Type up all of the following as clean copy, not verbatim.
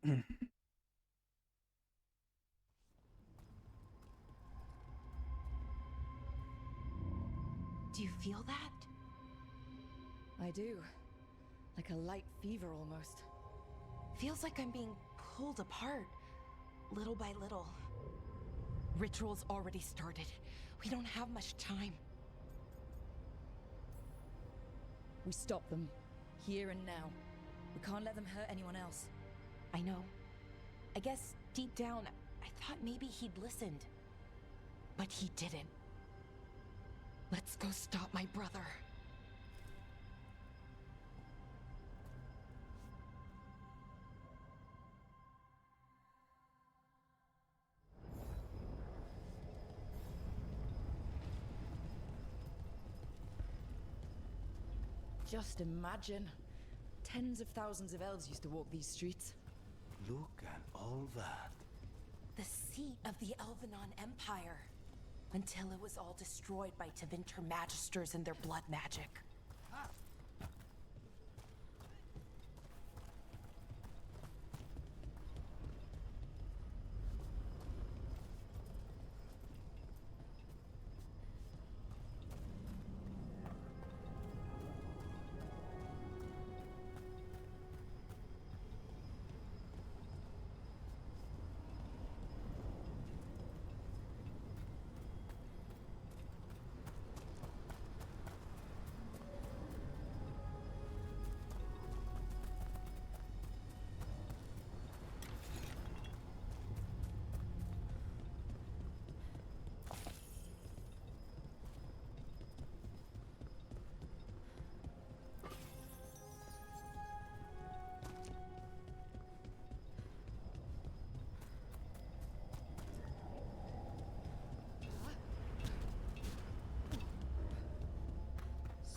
Do you feel that? I do. Like a light fever almost. Feels like I'm being pulled apart, little by little. Ritual's already started. We don't have much time. We stop them. Here and now. We can't let them hurt anyone else. I know. I guess deep down, I thought maybe he'd listened. But he didn't. Let's go stop my brother. Just imagine. Tens of thousands of elves used to walk these streets. Look at all that. The seat of the Elvenon Empire. Until it was all destroyed by Tevinter Magisters and their blood magic.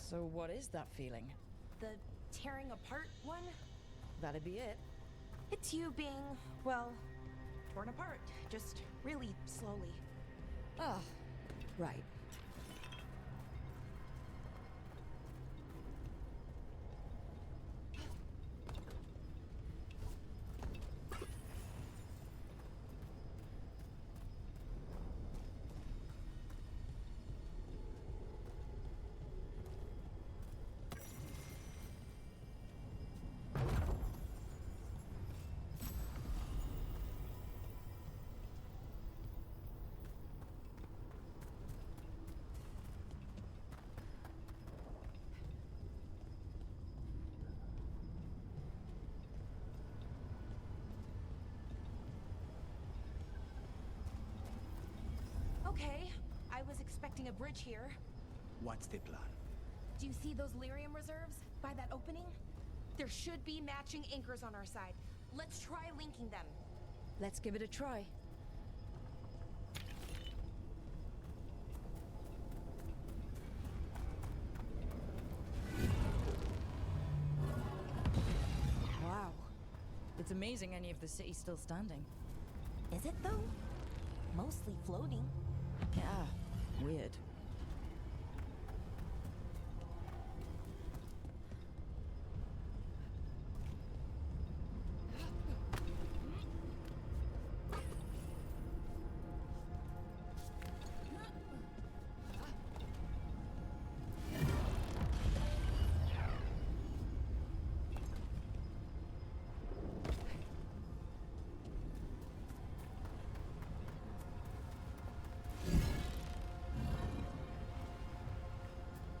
So what is that feeling? The tearing apart one? That'd be it. It's you being, well, torn apart. Just really slowly. Ah, right. Okay, I was expecting a bridge here. What's the plan? Do you see those lyrium reserves by that opening? There should be matching anchors on our side. Let's try linking them. Let's give it a try. Wow. It's amazing any of the city's still standing. Is it though? Mostly floating. Yeah, weird.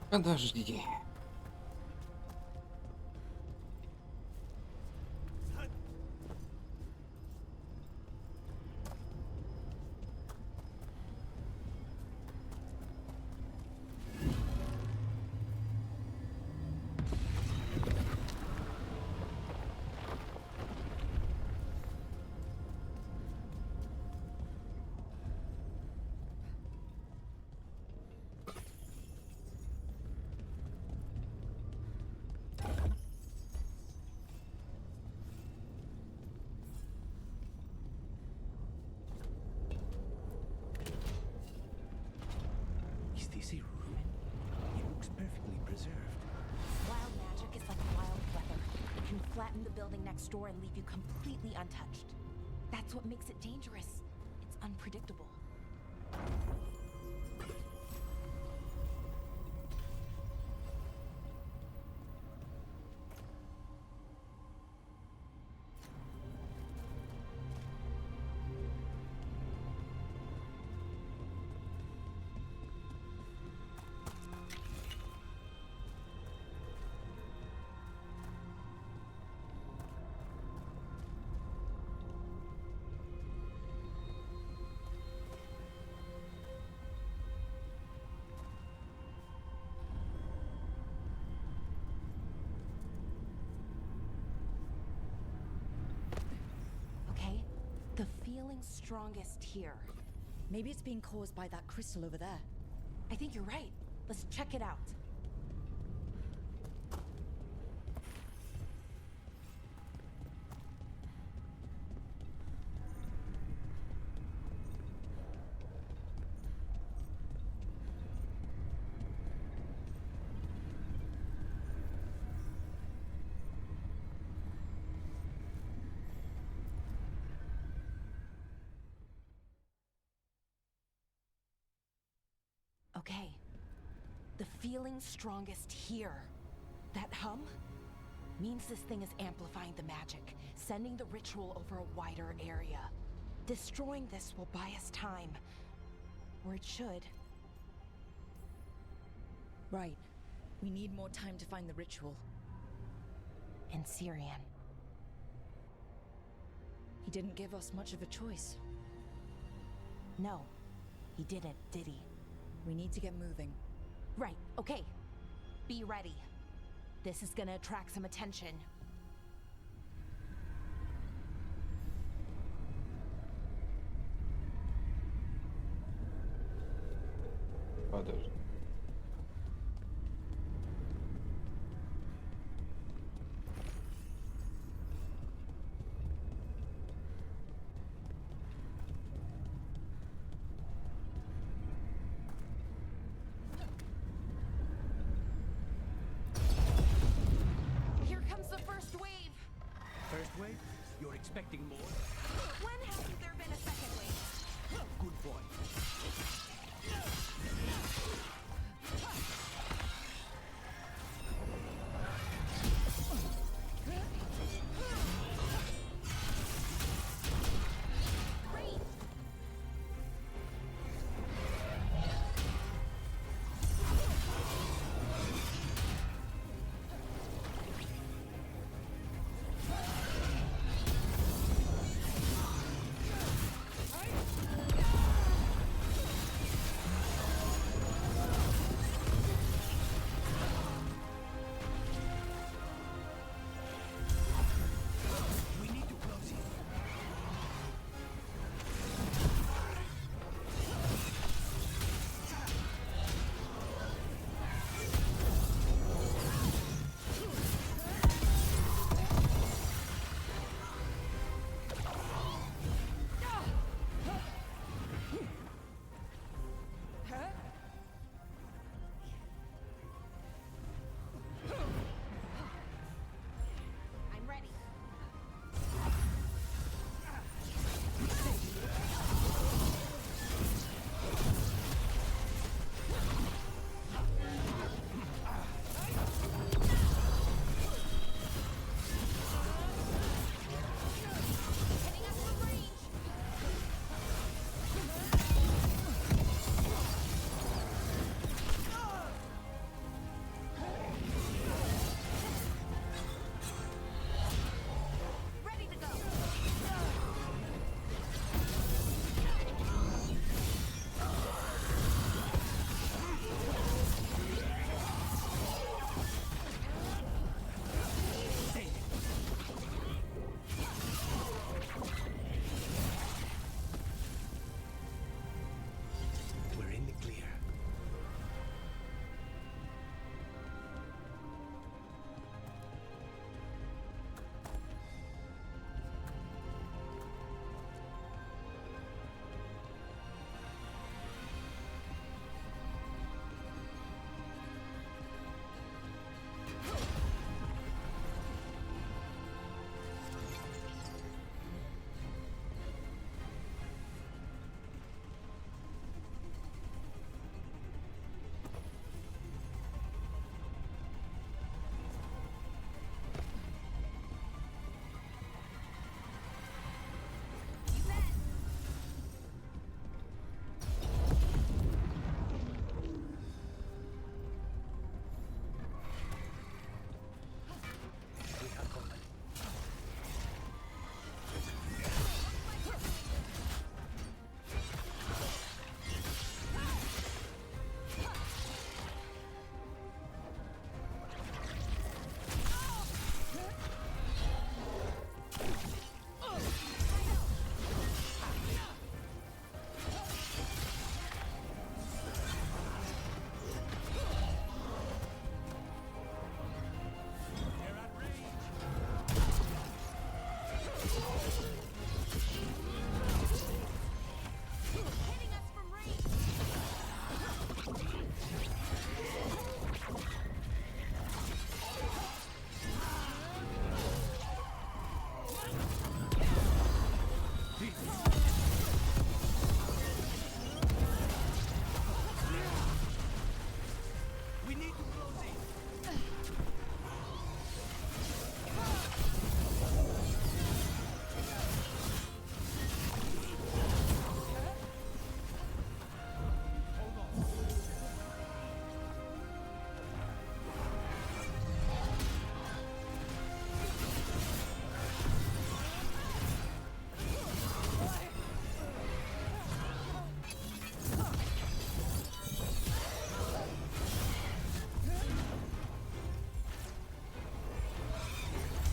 Подожди. open the building next door and leave you completely untouched. That's what makes it dangerous. It's unpredictable. The feeling's strongest here. Maybe it's being caused by that crystal over there. I think you're right. Let's check it out. Okay. The feeling's strongest here. That hum means this thing is amplifying the magic, sending the ritual over a wider area. Destroying this will buy us time. Or it should. Right. We need more time to find the ritual. And Syrian. He didn't give us much of a choice. No, he didn't, did he? We need to get moving. Right, okay. Be ready. This is gonna attract some attention. Подожди. Here comes the first wave. First wave? You're expecting more? When hasn't there been a second wave? Good boy. Great. Hitting us from range. We need to close in.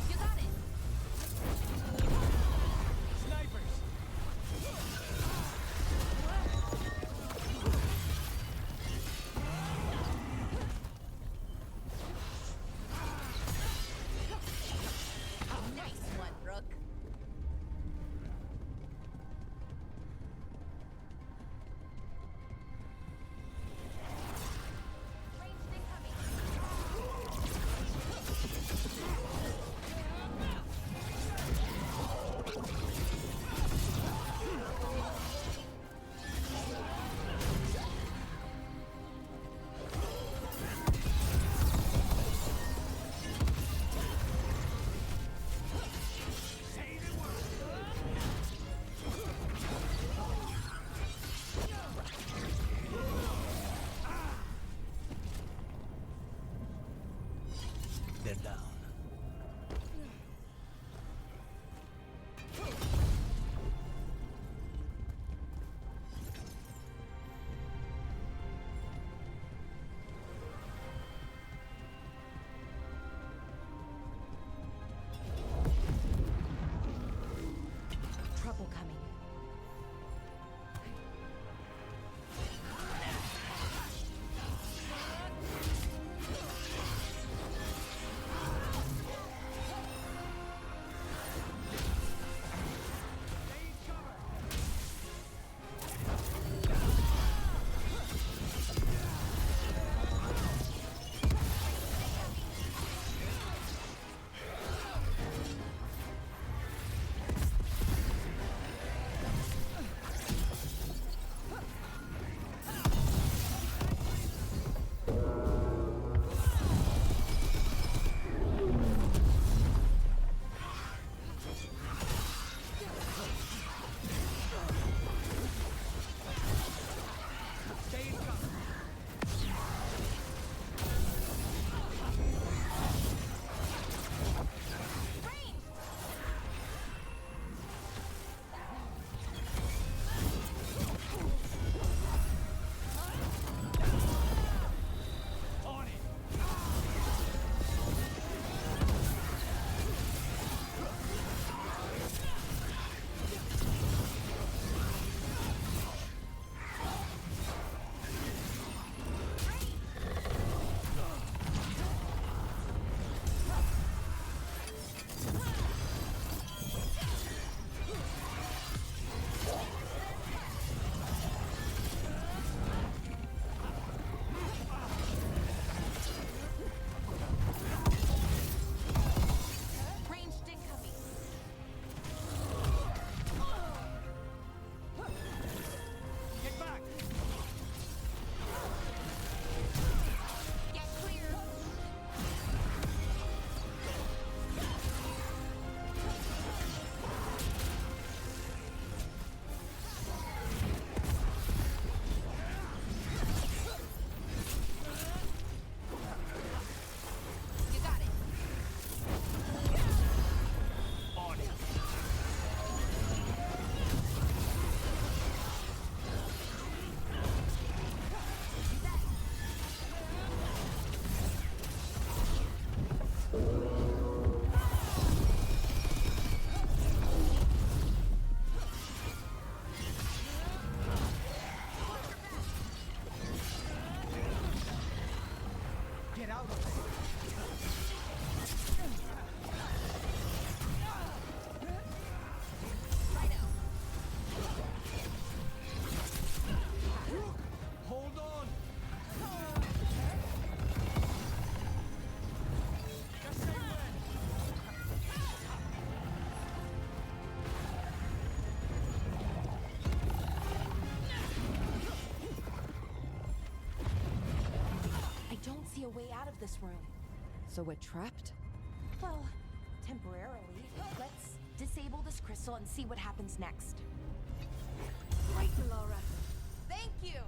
You got it. Snipers! Nice one, Rook. Ranged incoming. Say the word! They're down. Trouble coming. a way out of this room. So we're trapped? Well, temporarily. Let's disable this crystal and see what happens next. Right, Bellara. Thank you!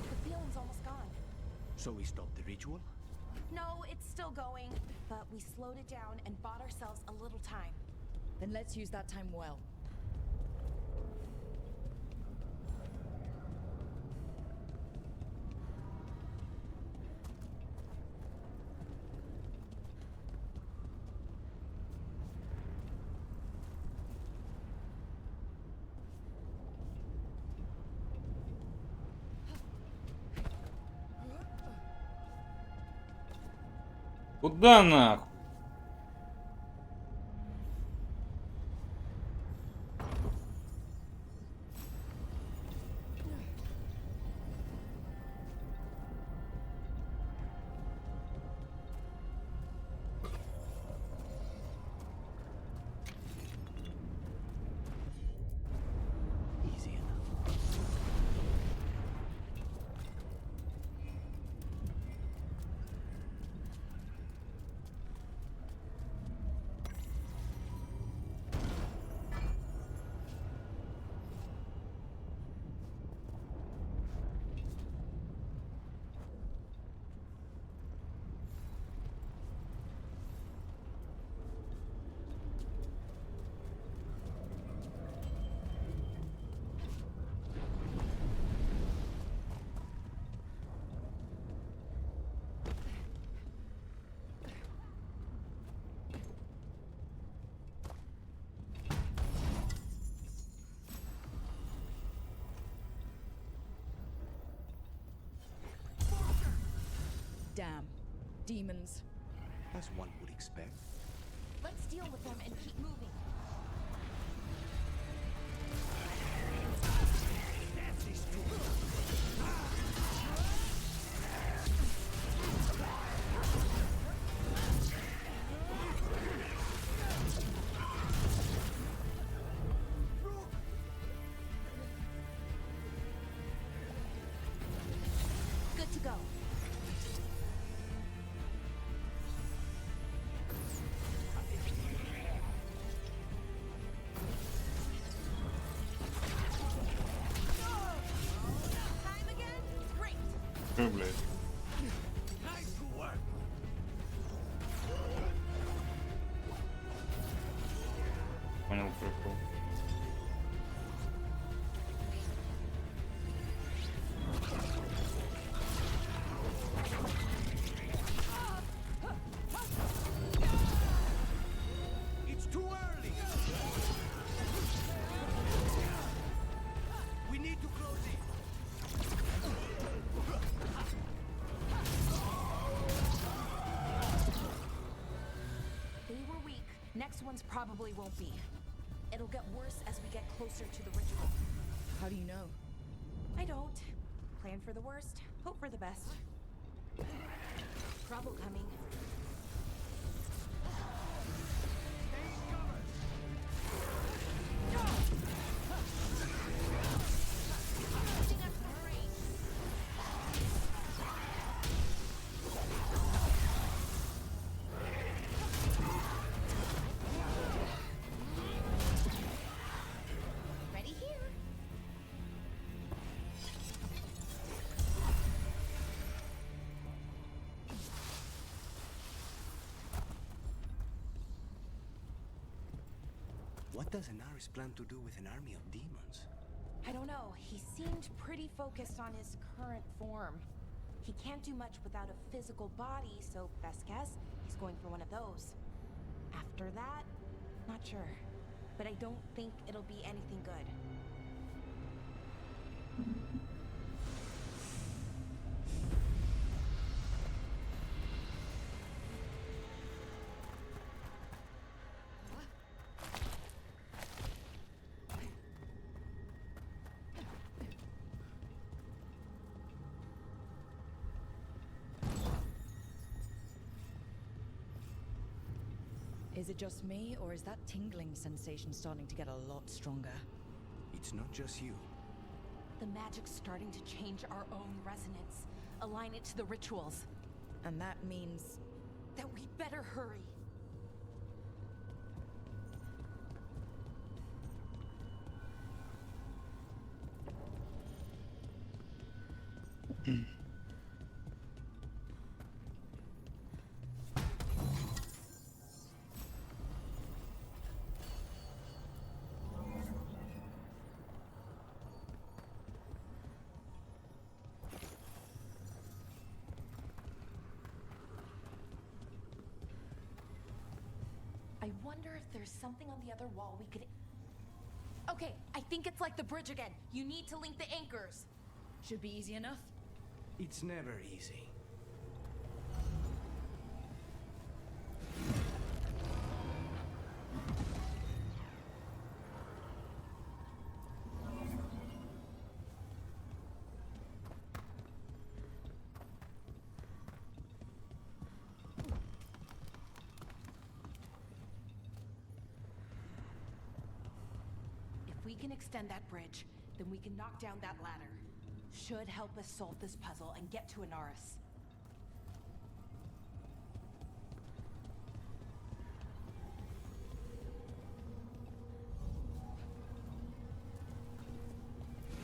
The feeling's almost gone. So we stopped the ritual? No, it's still going, but we slowed it down and bought ourselves a little time. Then let's use that time well. Куда нахуй? Easy enough. Damn. Demons. As one would expect. Let's deal with them and keep moving. Good to go. Time again? Great. Чё, блядь? Nice work. Понял прикол. It's too early. We need to close in. They were weak. Next ones probably won't be. It'll get worse as we get closer to the ritual. How do you know? I don't. Plan for the worst, hope for the best. Trouble coming. Using up the range. Ready here. What does Anaris plan to do with an army of demons? I don't know. He seemed pretty focused on his current form. He can't do much without a physical body, so best guess, he's going for one of those. After that, not sure. But I don't think it'll be anything good. Is it just me, or is that tingling sensation starting to get a lot stronger? It's not just you. The magic's starting to change our own resonance, align it to the rituals. And that means... That we'd better hurry. I wonder if there's something on the other wall we could... Okay, I think it's like the bridge again. You need to link the anchors. Should be easy enough. It's never easy. If we can extend that bridge, then we can knock down that ladder. Should help us solve this puzzle and get to Anaris.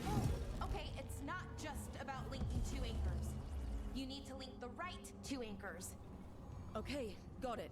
Oh, okay, it's not just about linking two anchors. You need to link the right two anchors. Okay, got it.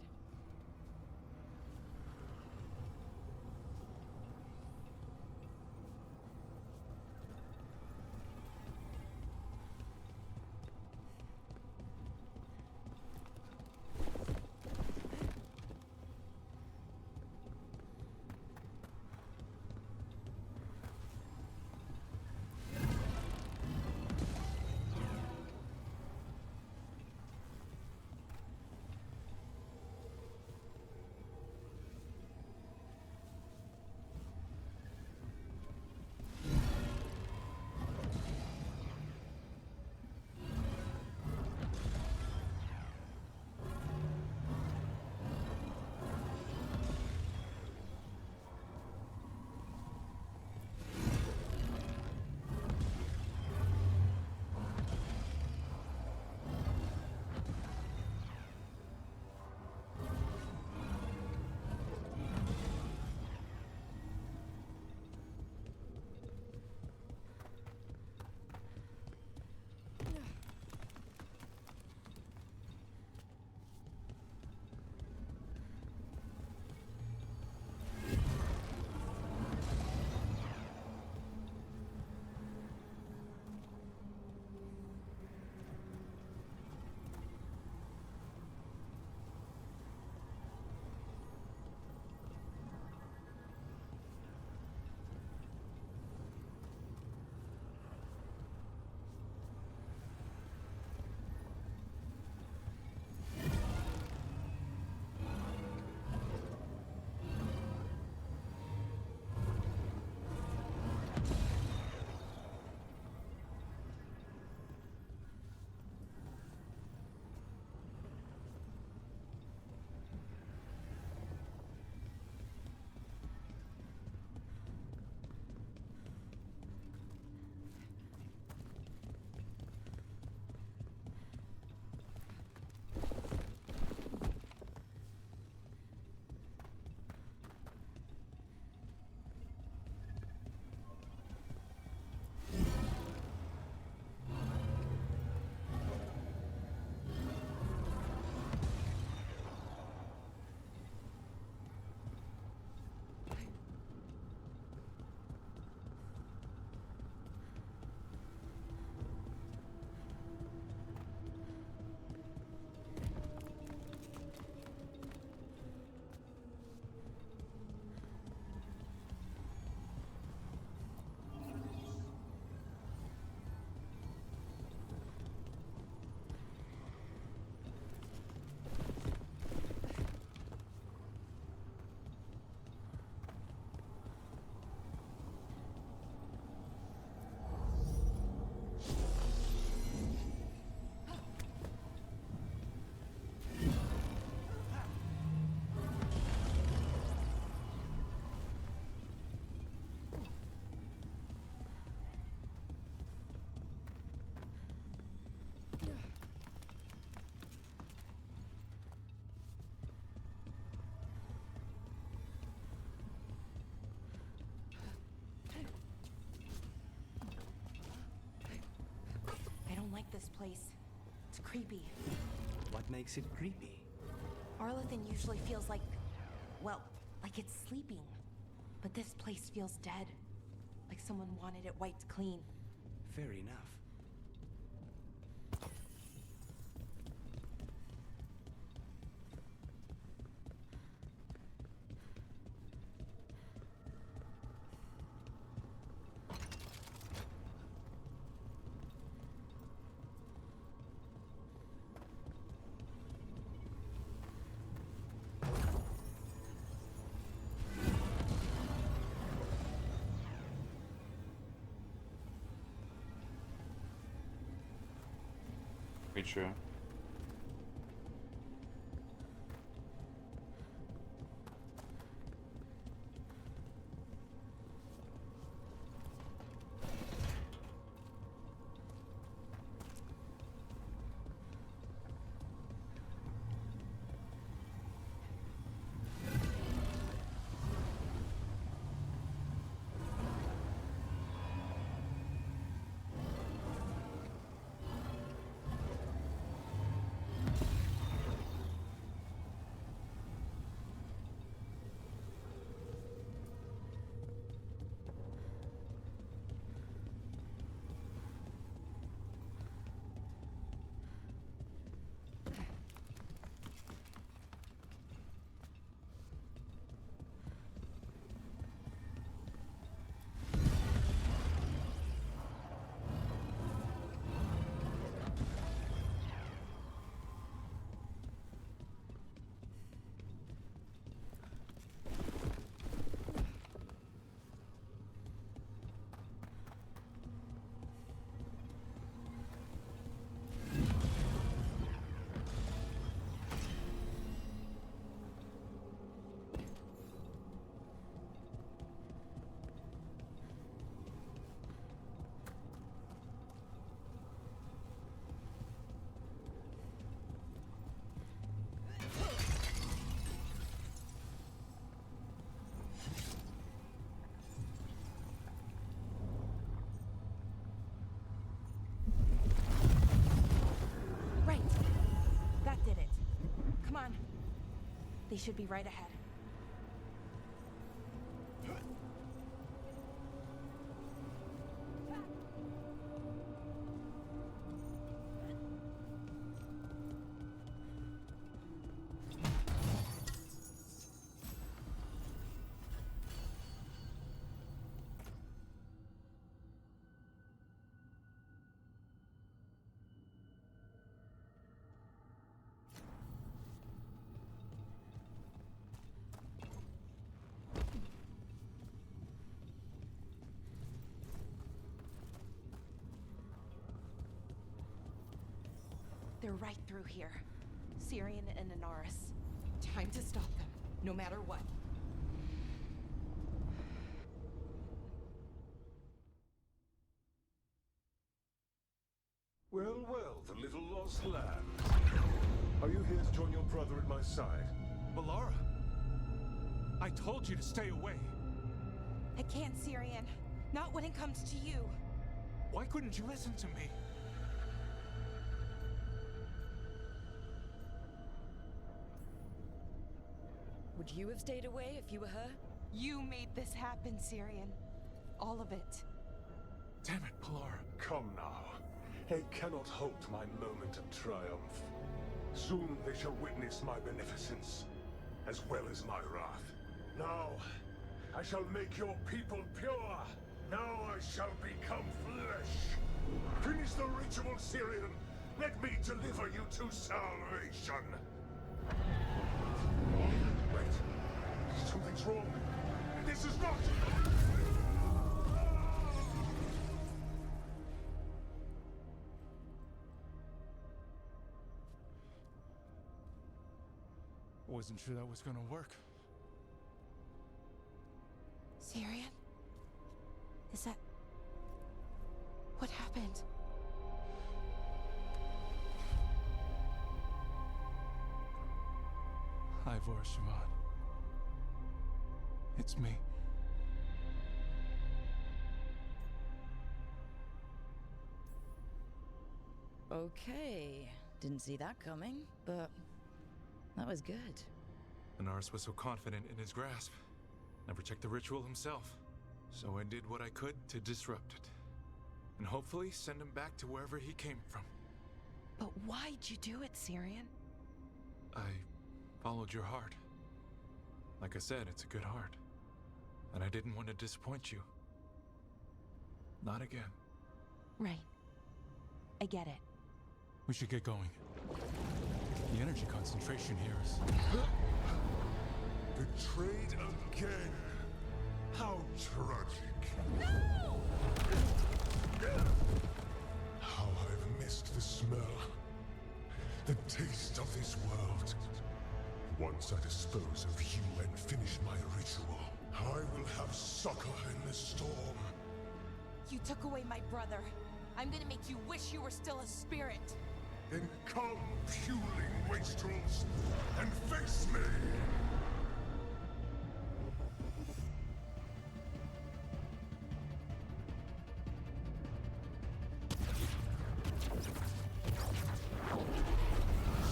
place. It's creepy. What makes it creepy? Arlathan usually feels like, well, like it's sleeping. But this place feels dead. Like someone wanted it wiped clean. Fair enough. И чё? They should be right ahead. They're right through here. Syrian and Anaris. Time to stop them, no matter what. Well, well, the little lost land. Are you here to join your brother at my side? Bellara! I told you to stay away. I can't, Syrian. Not when it comes to you. Why couldn't you listen to me? Would you have stayed away if you were her? You made this happen, Syrian. All of it. Damn it, Bellara. Come now. They cannot halt my moment of triumph. Soon they shall witness my beneficence, as well as my wrath. Now, I shall make your people pure. Now I shall become flesh. Finish the ritual, Syrian. Let me deliver you to salvation. Wait. Something's wrong. This is not... Wasn't sure that was gonna work. Syrian? Is that... what happened? Hi, Vorshimon. It's me. Okay. Didn't see that coming, but that was good. Anaris was so confident in his grasp. Never checked the ritual himself. So I did what I could to disrupt it. And hopefully send him back to wherever he came from. But why'd you do it, Syrian? I followed your heart. Like I said, it's a good heart. And I didn't want to disappoint you. Not again. Right. I get it. We should get going. The energy concentration here is... Betrayed again. How tragic. No! How I've missed the smell. The taste of this world. Once I dispose of you and finish my ritual, I will have succor in the storm. You took away my brother. I'm gonna make you wish you were still a spirit. Then come, puling wastrels, and face me!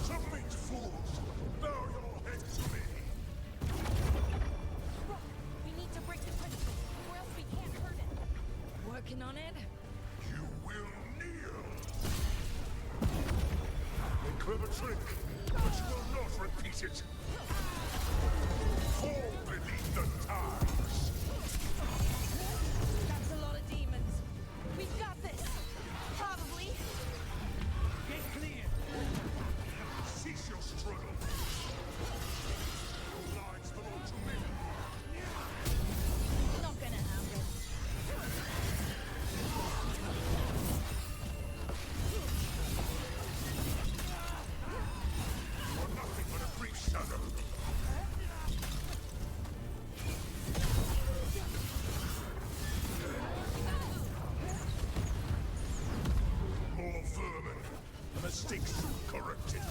Submit, fools! Bow your heads to me! Rook, we need to break the crystal, or else we can't hurt it. Working on it? You will kneel! A clever trick, but you will not repeat it! Fall beneath the tides! That's a lot of demons. We've got this. Probably. Get clear! Cease your struggle! Your lives belong to me! Not gonna happen. You are nothing but a brief shadow! More vermin! The mistake soon corrected!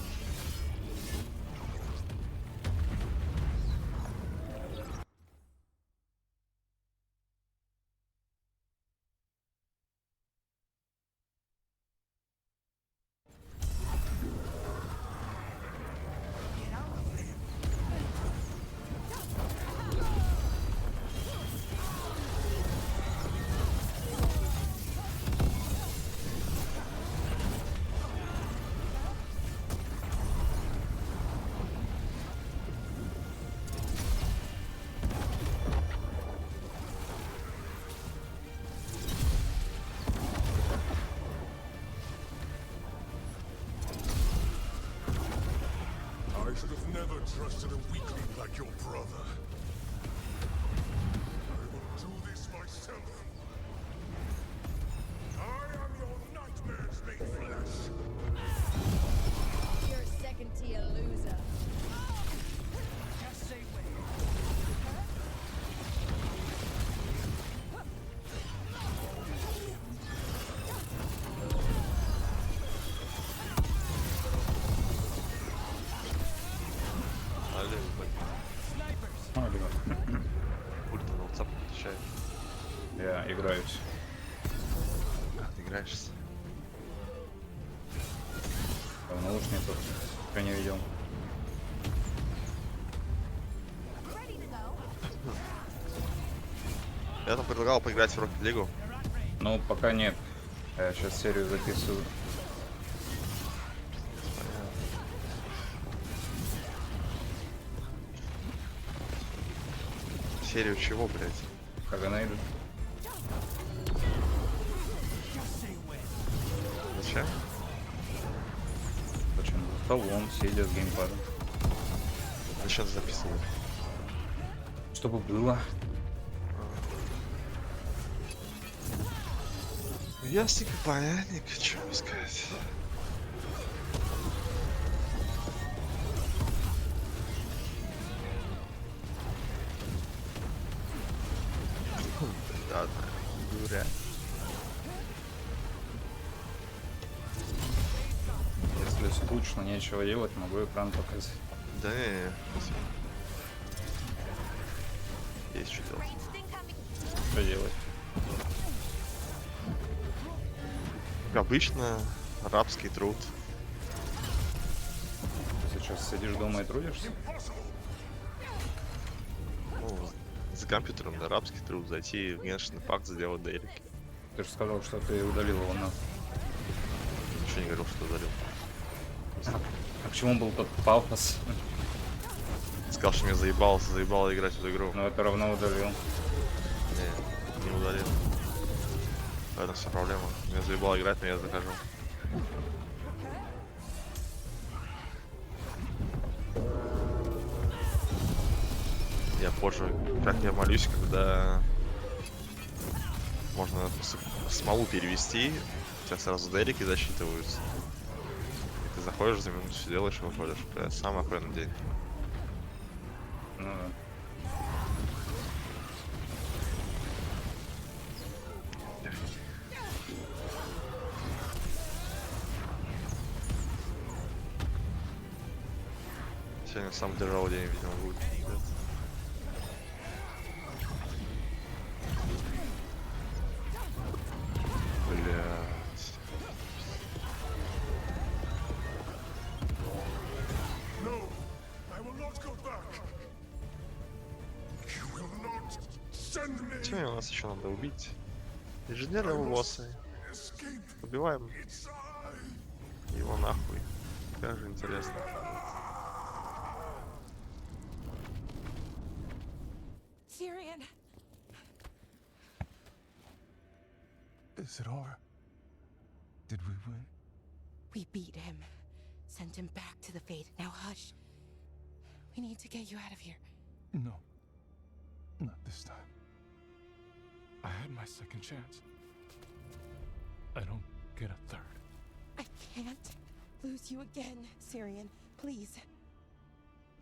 I should have never trusted a weakling like your brother. I will do this myself. I am your nightmares made flesh. You're a second-tier loser. Just say when. Пульт на WhatsApp отвечает. Я играюсь. А, ты играешься? В наушниках пока не видел. Я там предлагал поиграть в Rocket League. Ну, пока нет. Я сейчас серию записываю. Серию чего, блядь? Хаганейду. Зачем? Почему? Столом, сидя с геймпадом. Зачем записывать? Чтобы было. Ясненько, понятненько, что вам сказать. Ладно, дура. Если скучно, нечего делать, могу экран показать. Да не, спасибо. Есть что делать. Что делать? Как обычно, Рабский труд. Сейчас сидишь дома и трудишься? Ну, за компьютером, да, рабский труд. Зайти в Genshin Impact, сделать дейлики. Ты же сказал, что ты удалил его на... Ничего не говорил, что удалил. А к чему был тот пафос? Сказал, что меня заебало играть в эту игру. Но это равно удалил. Не удалил. В этом вся проблема. Меня заебало играть, но я захожу. Я позже, как я молюсь, когда можно смолу перевести, у тебя сразу делики засчитываются. И ты заходишь за минуту, все делаешь и выходишь. Это самый охуенный день. Ну да. Сегодня самый тяжелый день, видимо, будет. Блять. No, I will not go back. You will not send me. Сегодня у нас еще надо убить инженерного босса. Escape. Убиваем It's I. его нахуй. Как же интересно. Syrian! Is it over? Did we win? We beat him. Sent him back to the Fate. Now hush. We need to get you out of here. No. Not this time. I had my second chance. I don't get a third. I can't lose you again, Syrian. Please.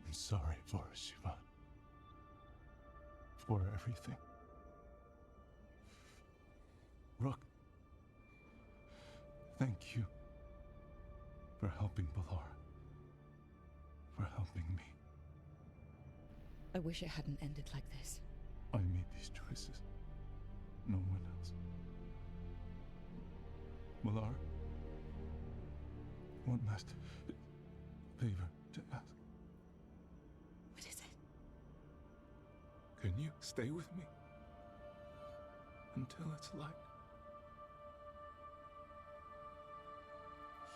I'm sorry for Shivan. For everything. Rook. Thank you. For helping Bellara. For helping me. I wish it hadn't ended like this. I made these choices. No one else. Bellara. One last favor to ask. What is it? Can you stay with me? Until it's light?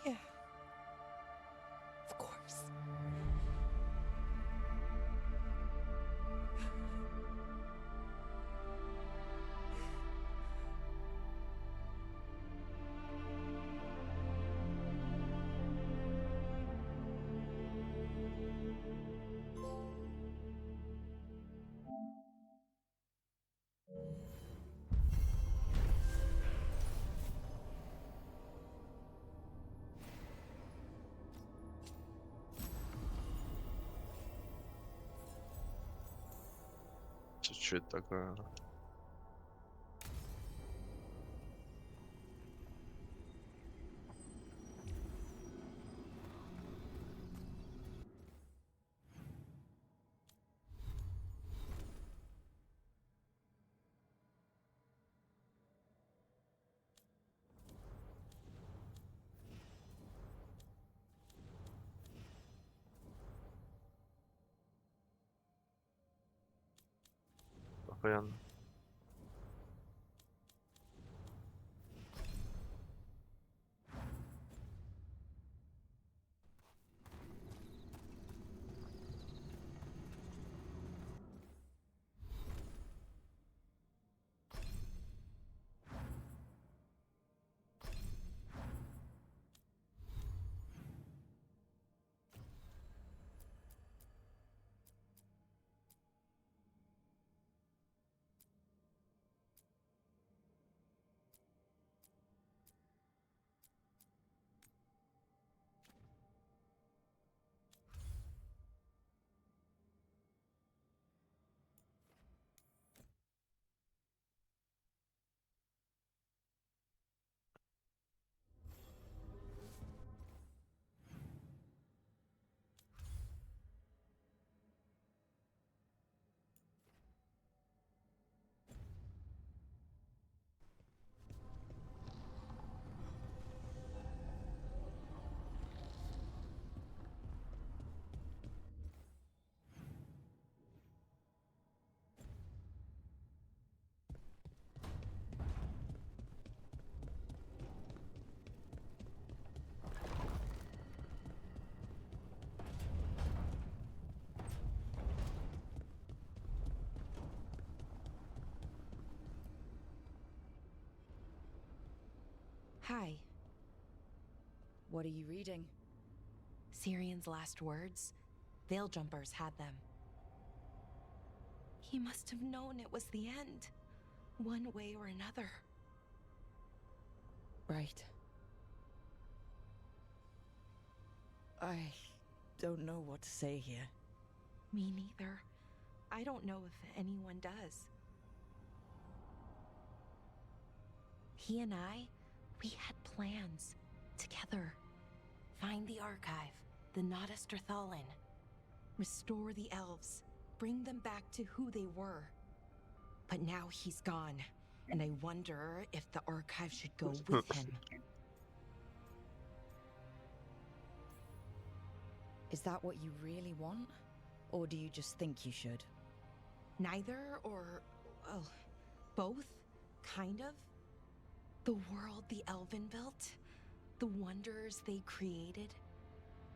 Yeah. Of course. Что это такое? Охуенно. Hi. What are you reading? Sirian's last words? Veil Jumpers had them. He must have known it was the end, one way or another. Right. I don't know what to say here. Me neither. I don't know if anyone does. He and I, we had plans. Together. Find the archive, the Nodasterthalin. Restore the elves. Bring them back to who they were. But now he's gone, and I wonder if the archive should go with him. Is that what you really want? Or do you just think you should? Neither, or, well, both, kind of. The world the Elven built, the wonders they created.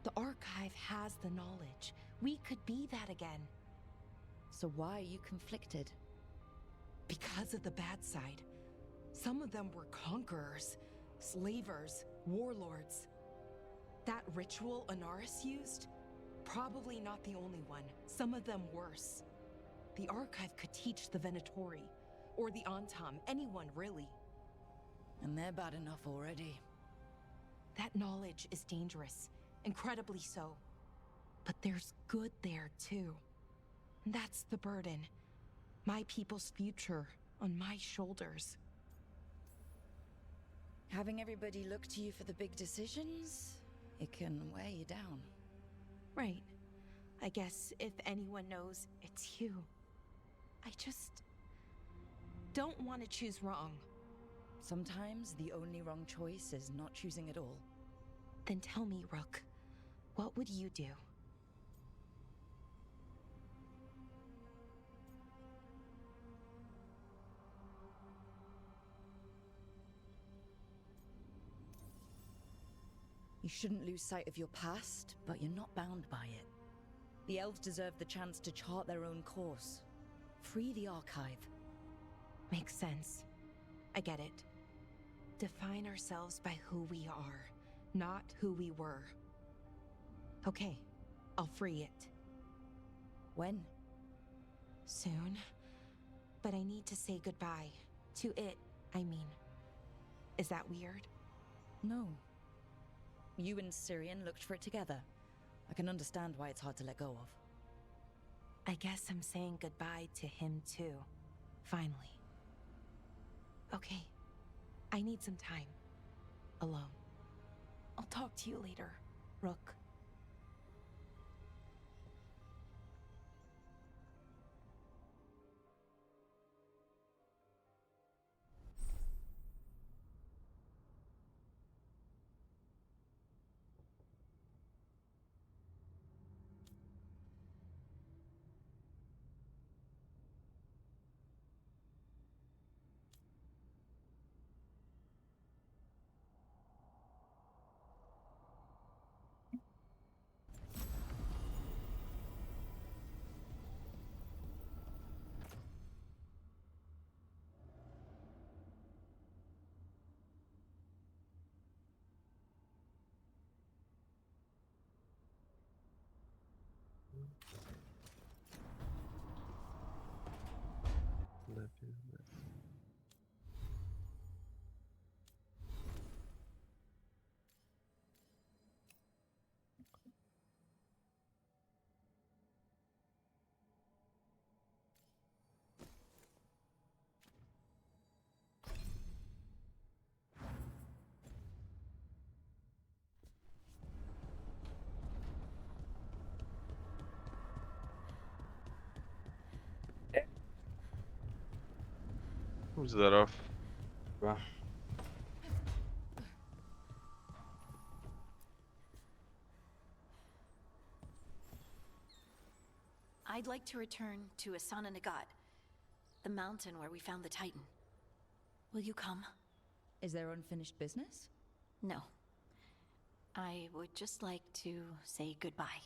The archive has the knowledge. We could be that again. So why are you conflicted? Because of the bad side. Some of them were conquerors, slavers, warlords. That ritual Anaris used? Probably not the only one. Some of them worse. The archive could teach the Venatori, or the Antam, anyone really. And they're bad enough already. That knowledge is dangerous, incredibly so. But there's good there too. That's the burden. My people's future on my shoulders. Having everybody look to you for the big decisions, it can wear you down. Right. I guess if anyone knows, it's you. I just don't want to choose wrong. Sometimes the only wrong choice is not choosing at all. Then tell me, Rook, what would you do? You shouldn't lose sight of your past, but you're not bound by it. The elves deserve the chance to chart their own course. Free the archive. Makes sense. I get it. Define ourselves by who we are, not who we were. Okay, I'll free it. When? Soon. But I need to say goodbye. To it, I mean. Is that weird? No. You and Syrian looked for it together. I can understand why it's hard to let go of. I guess I'm saying goodbye to him too. Finally. Okay. I need some time. Alone. I'll talk to you later, Rook. Да, пиздец. Здоров. Да. I'd like to return to Asana Nagat, the mountain where we found the Titan. Will you come? Is there unfinished business? No. I would just like to say goodbye.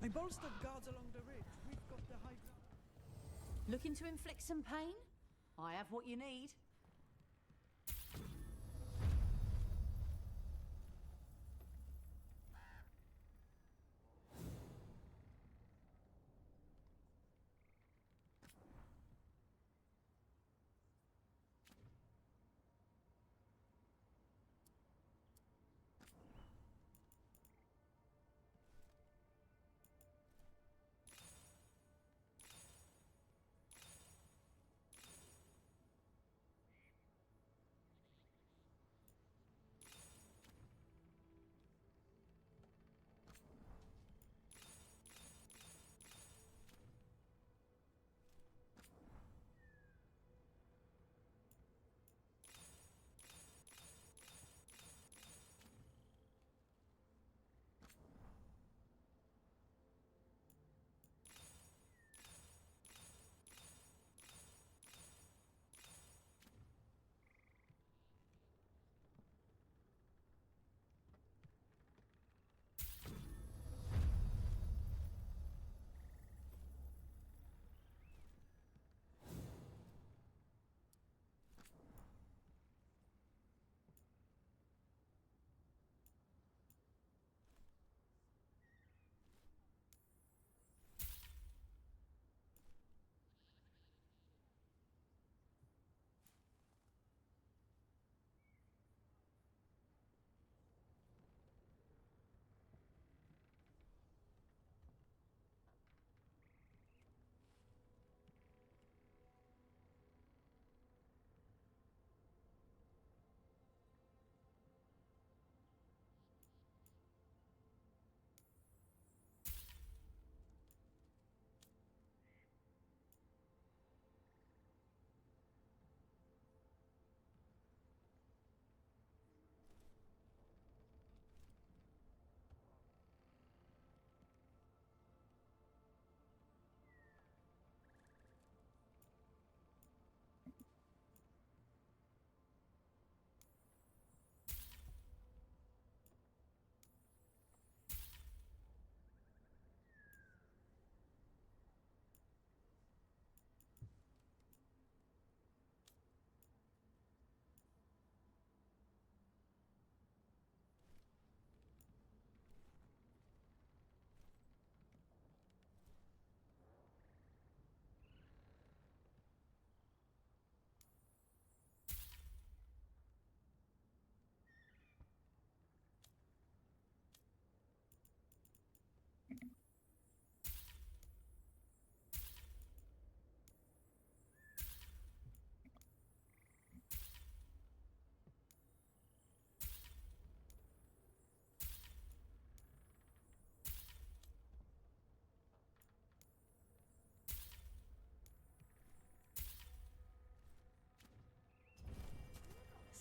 They bolstered guards along the ridge. We've got the high ground. Looking to inflict some pain? I have what you need.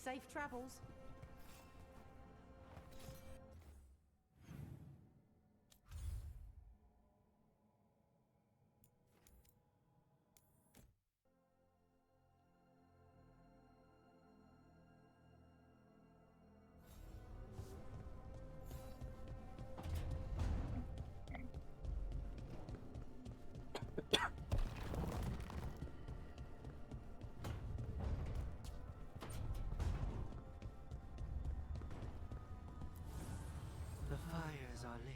Safe travels. The fires are lit.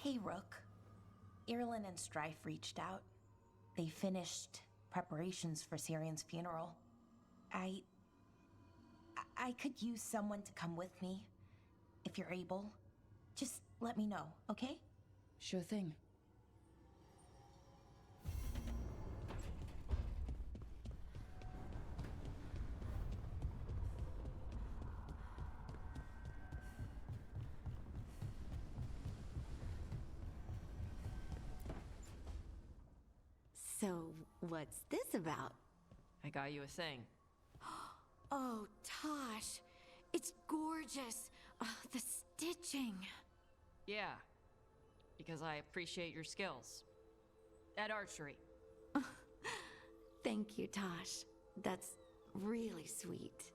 Hey, Rook. Irulan and Strife reached out. They finished preparations for Syrian's funeral. I could use someone to come with me. If you're able. Just let me know, okay? Sure thing. So, what's this about? I got you a thing. Oh, Tosh. It's gorgeous. The stitching. Yeah. Because I appreciate your skills. At archery. Thank you, Tosh. That's really sweet.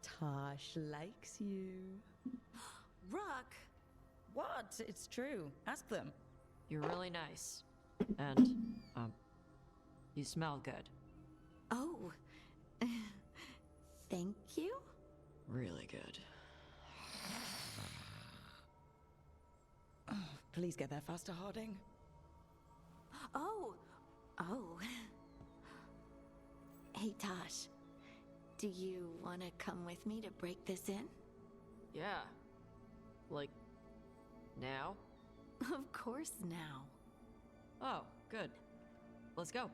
Tosh likes you. Rook! What? It's true. Ask them. You're really nice. And, you smell good. Oh. Thank you? Really good. Oh, please get there faster, Harding. Oh. Hey, Tosh. Do you want to come with me to break this in? Yeah. Like, now? Of course now. Oh, good. Let's go.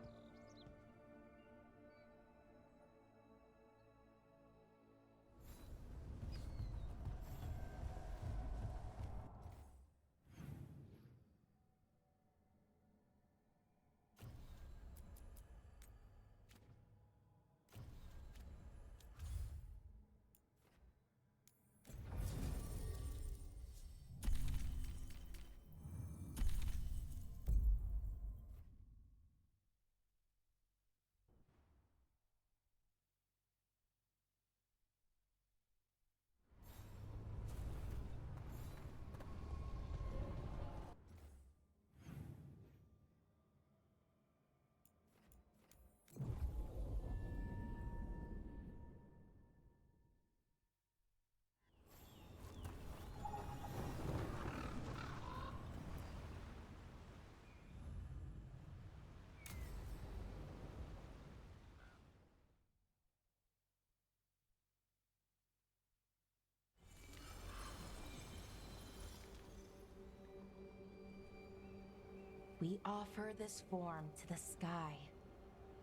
We offer this form to the sky,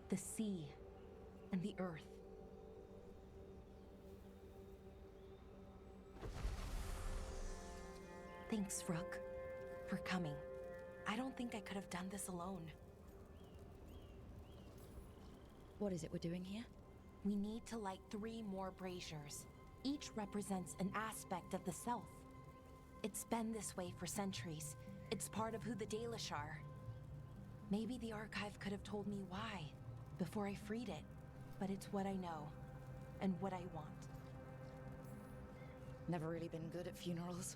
the sea, and the earth. Thanks, Rook, for coming. I don't think I could have done this alone. What is it we're doing here? We need to light 3 more braziers. Each represents an aspect of the self. It's been this way for centuries. It's part of who the Dalish are. Maybe the archive could have told me why before I freed it, but it's what I know and what I want. Never really been good at funerals.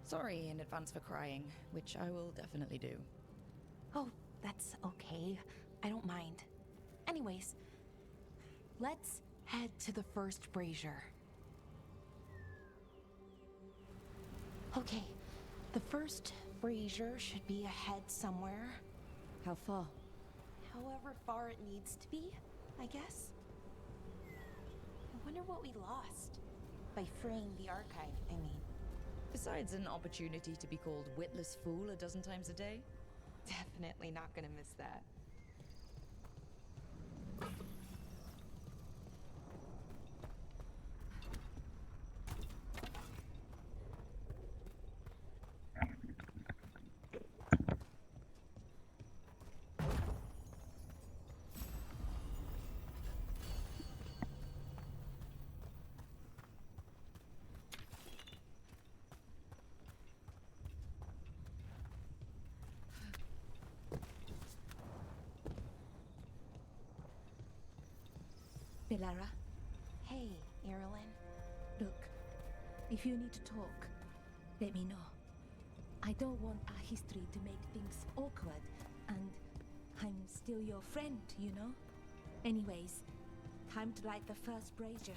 Sorry in advance for crying, which I will definitely do. Oh, that's okay. I don't mind. Anyways, let's head to the first brazier. Okay, the first brazier should be ahead somewhere. How far? However far it needs to be, I guess. I wonder what we lost by freeing the archive, I mean. Besides an opportunity to be called witless fool a dozen times a day? Definitely not gonna miss that. Bellara, Hey, Irulan. look, if you need to talk, let me know. I don't want our history to make things awkward, and I'm still your friend, you know? Anyways, time to light the first brazier.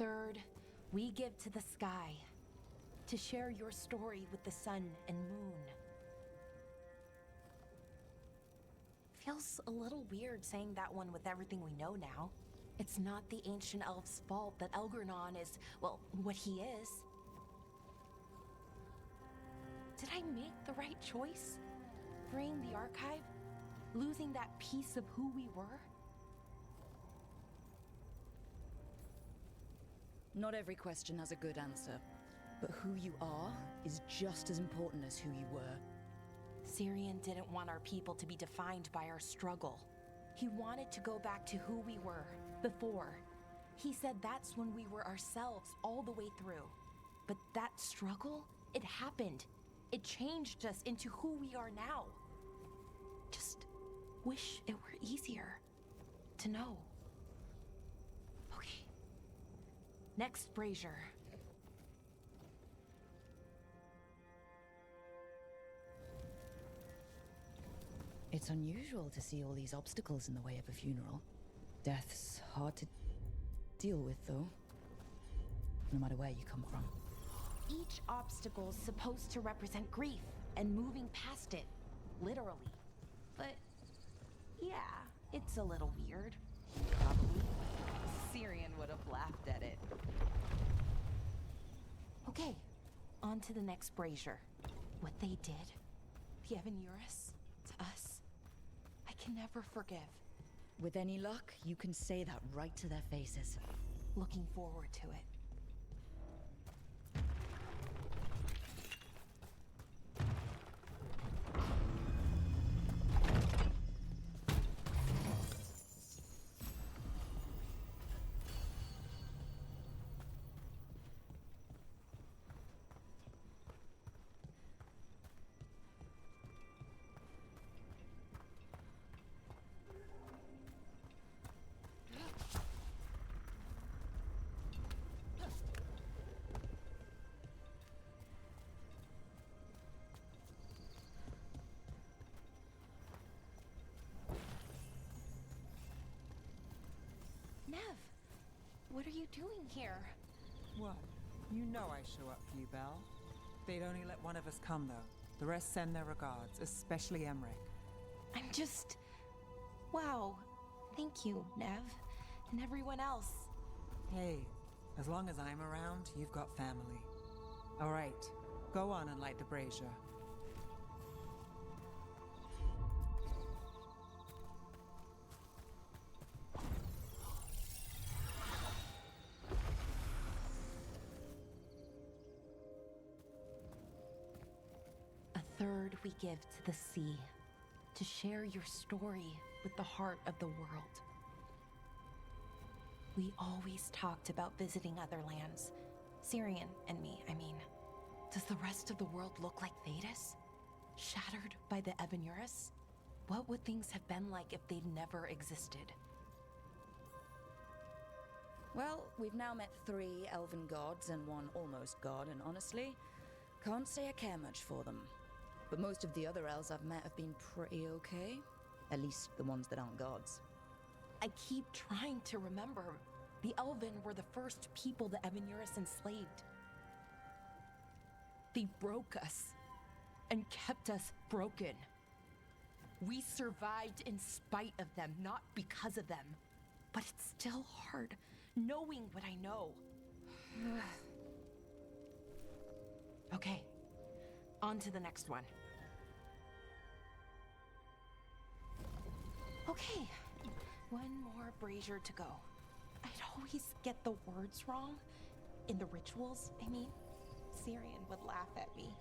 third, we give to the sky, to share your story with the sun and moon. Feels a little weird saying that one with everything we know now. It's not the ancient elf's fault that Elgernon is, well, what he is. Did I make the right choice? Freeing the archive? Losing that piece of who we were? Not every question has a good answer, but who you are is just as important as who you were. Syrian didn't want our people to be defined by our struggle. He wanted to go back to who we were before. He said that's when we were ourselves all the way through. But that struggle, it happened. It changed us into who we are now. Just wish it were easier to know. Okay. Next, Brazier. It's unusual to see all these obstacles in the way of a funeral. Death's hard to deal with, though, no matter where you come from. Each obstacle's supposed to represent grief and moving past it, literally. But yeah, it's a little weird. Probably. Syrian would have laughed at it. Okay, on to the next Brazier. What they did, the Evanurus, to us, I can never forgive. With any luck, you can say that right to their faces. Looking forward to it. Nev, what are you doing here? What? You know I show up for you, Belle. They'd only let one of us come, though. The rest send their regards, especially Emmerich. I'm just... Wow. Thank you, Nev. And everyone else. Hey, as long as I'm around, you've got family. All right, go on and light the brazier. Third, we give to the sea, to share your story with the heart of the world. We always talked about visiting other lands. Syrian and me, I mean. Does the rest of the world look like Thedas? Shattered by the Evanurus? What would things have been like if they'd never existed? Well, we've now met 3 elven gods and 1 almost god, and honestly, can't say I care much for them. But most of the other elves I've met have been pretty okay. At least the ones that aren't gods. I keep trying to remember. The Elven were the first people the Evanurus enslaved. They broke us and kept us broken. We survived in spite of them, not because of them. But it's still hard, knowing what I know. Okay, on to the next one. Okay, one more brazier to go. I'd always get the words wrong. In the rituals, I mean. Syrian would laugh at me.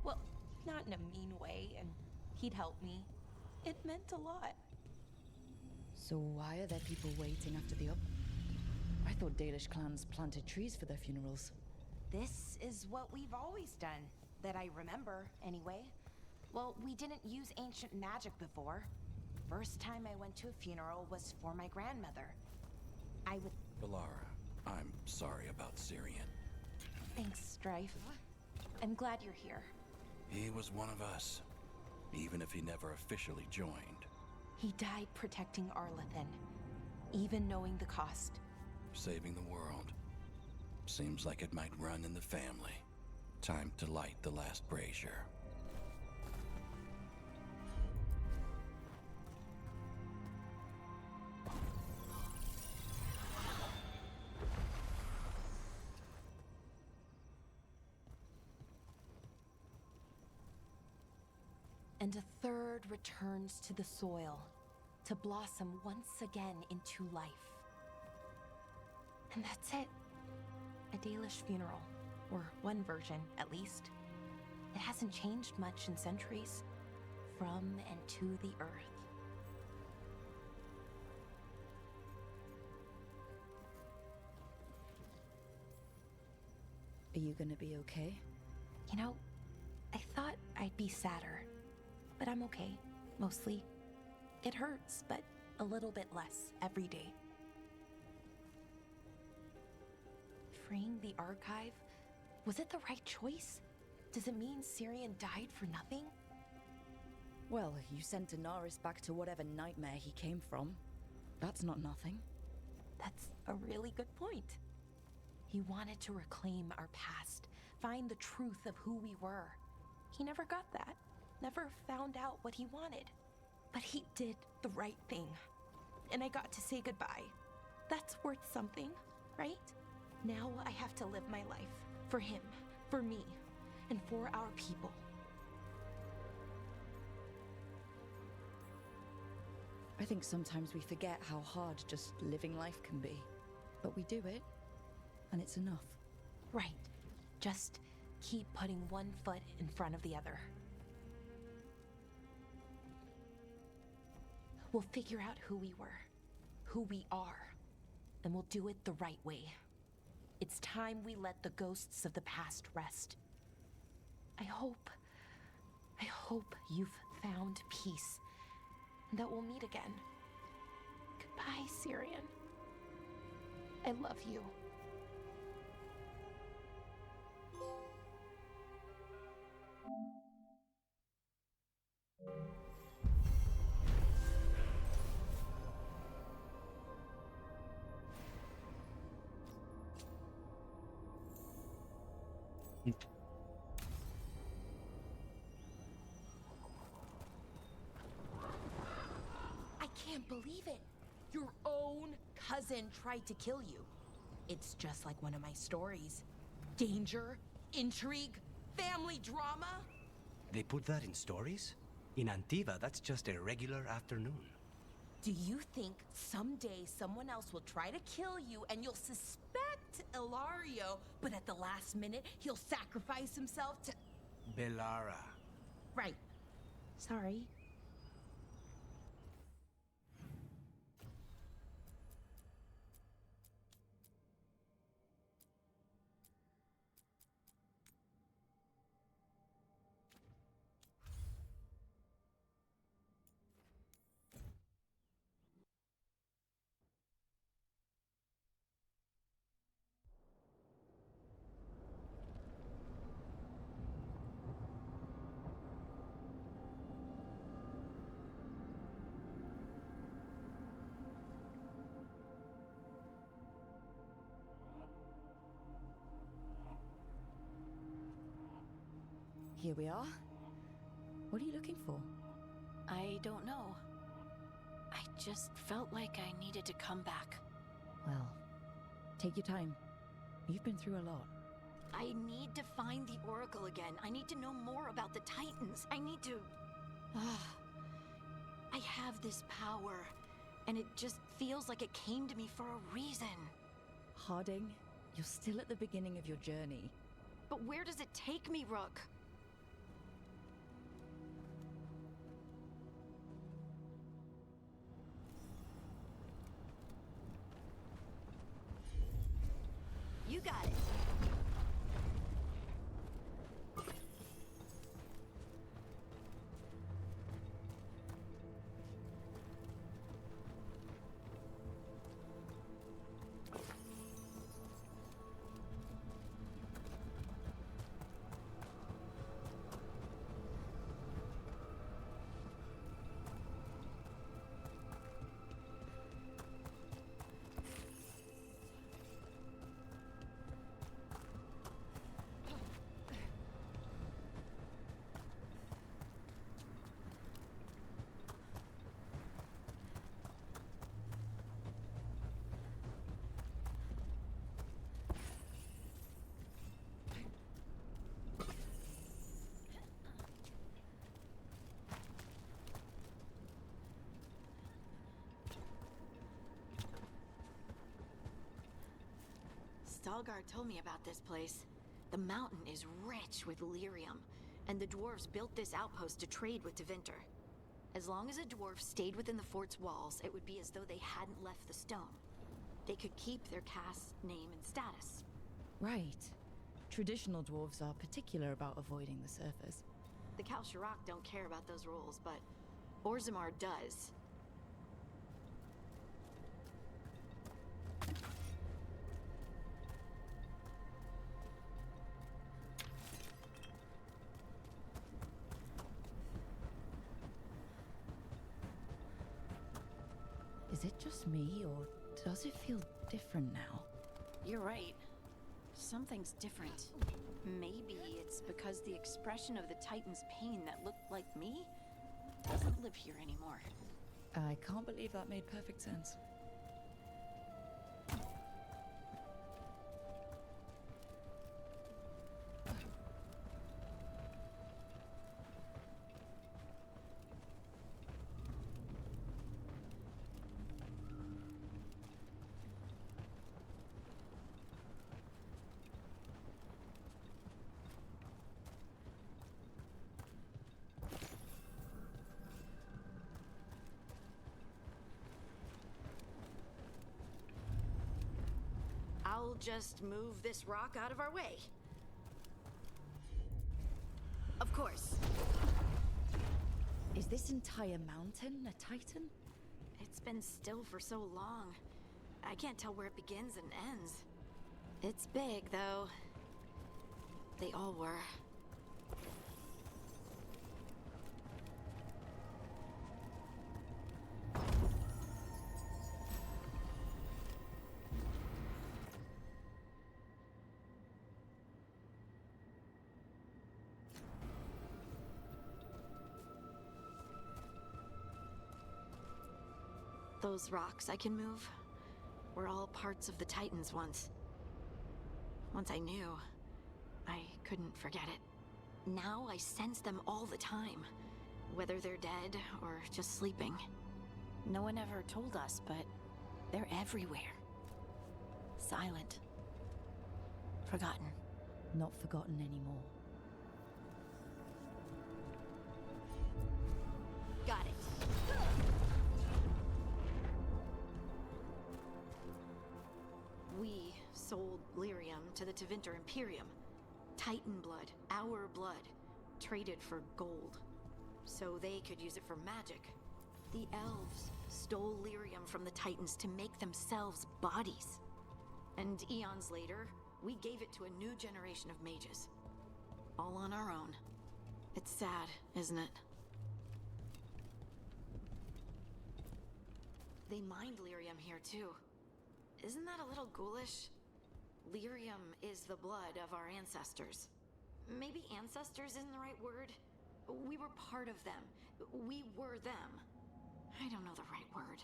Well, not in a mean way, and he'd help me. It meant a lot. So why are there people waiting after the I thought Dalish clans planted trees for their funerals. This is what we've always done, that I remember, anyway. Well, we didn't use ancient magic before. First time I went to a funeral was for my grandmother. I would... Bellara, I'm sorry about Syrian. Thanks, Strife. I'm glad you're here. He was one of us, even if he never officially joined. He died protecting Arlathan, even knowing the cost. saving the world. Seems like it might run in the family. Time to light the last brazier. And a third returns to the soil, to blossom once again into life. And that's it. A Dalish funeral, or one version, at least. It hasn't changed much in centuries, from and to the earth. Are you gonna be okay? You know, I thought I'd be sadder, but I'm okay, mostly. It hurts, but a little bit less every day. Freeing the archive? Was it the right choice? Does it mean Syrian died for nothing? Well, you sent Daenerys back to whatever nightmare he came from. That's not nothing. That's a really good point. He wanted to reclaim our past, find the truth of who we were. He never got that, never found out what he wanted. But he did the right thing. And I got to say goodbye. That's worth something, right? Now I have to live my life. For him, for me, and for our people. I think sometimes we forget how hard just living life can be. But we do it, and it's enough. Right. Just keep putting one foot in front of the other. We'll figure out who we were, who we are, and we'll do it the right way. It's time we let the ghosts of the past rest. I hope you've found peace, and that we'll meet again. Goodbye, Syrian. I love you. I can't believe it. Your own cousin tried to kill you. It's just like one of my stories. Danger, intrigue, family drama. They put that in stories? In Antiva, that's just a regular afternoon. Do you think someday someone else will try to kill you and you'll suspect Ilario, but at the last minute he'll sacrifice himself to... Bellara. Right. Sorry. Here we are. What are you looking for? I don't know. I just felt like I needed to come back. Well, take your time. You've been through a lot. I need to find the Oracle again. I need to know more about the Titans. I need to... I have this power, and it just feels like it came to me for a reason. Harding, you're still at the beginning of your journey. But where does it take me, Rook? You got it. Veilguard told me about this place. The mountain is rich with lyrium, and the dwarves built this outpost to trade with Tevinter. As long as a dwarf stayed within the fort's walls, it would be as though they hadn't left the stone. They could keep their caste, name, and status. Right. Traditional dwarves are particular about avoiding the surface. The Kalsharak don't care about those rules, but Orzammar does. Is it just me, or does it feel different now? You're right. Something's different. Maybe it's because the expression of the Titan's pain that looked like me doesn't live here anymore. I can't believe that made perfect sense. I'll just move this rock out of our way. Of course. Is this entire mountain a Titan? It's been still for so long. I can't tell where it begins and ends. It's big, though. They all were. Those rocks I can move were all parts of the Titans once. Once I knew, I couldn't forget it. Now I sense them all the time, whether they're dead or just sleeping. No one ever told us, but they're everywhere. Silent. Forgotten. Not forgotten anymore. Got it. We sold lyrium to the Tevinter Imperium. Titan blood, our blood, traded for gold. So they could use it for magic. The elves stole lyrium from the Titans to make themselves bodies. And eons later, we gave it to a new generation of mages. All on our own. It's sad, isn't it? They mined lyrium here too. Isn't that a little ghoulish? Lyrium is the blood of our ancestors. Maybe ancestors isn't the right word? We were part of them. We were them. I don't know the right word.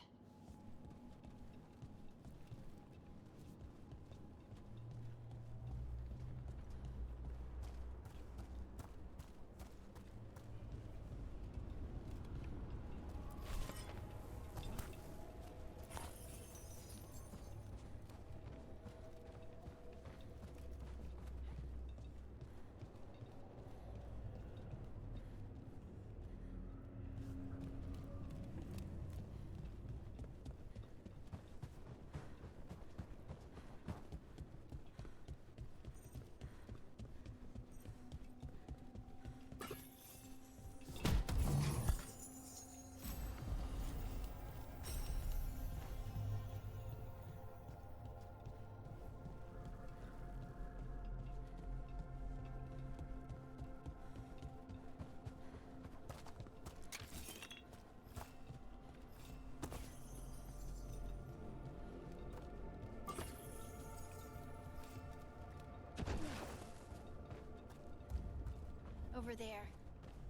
Over there.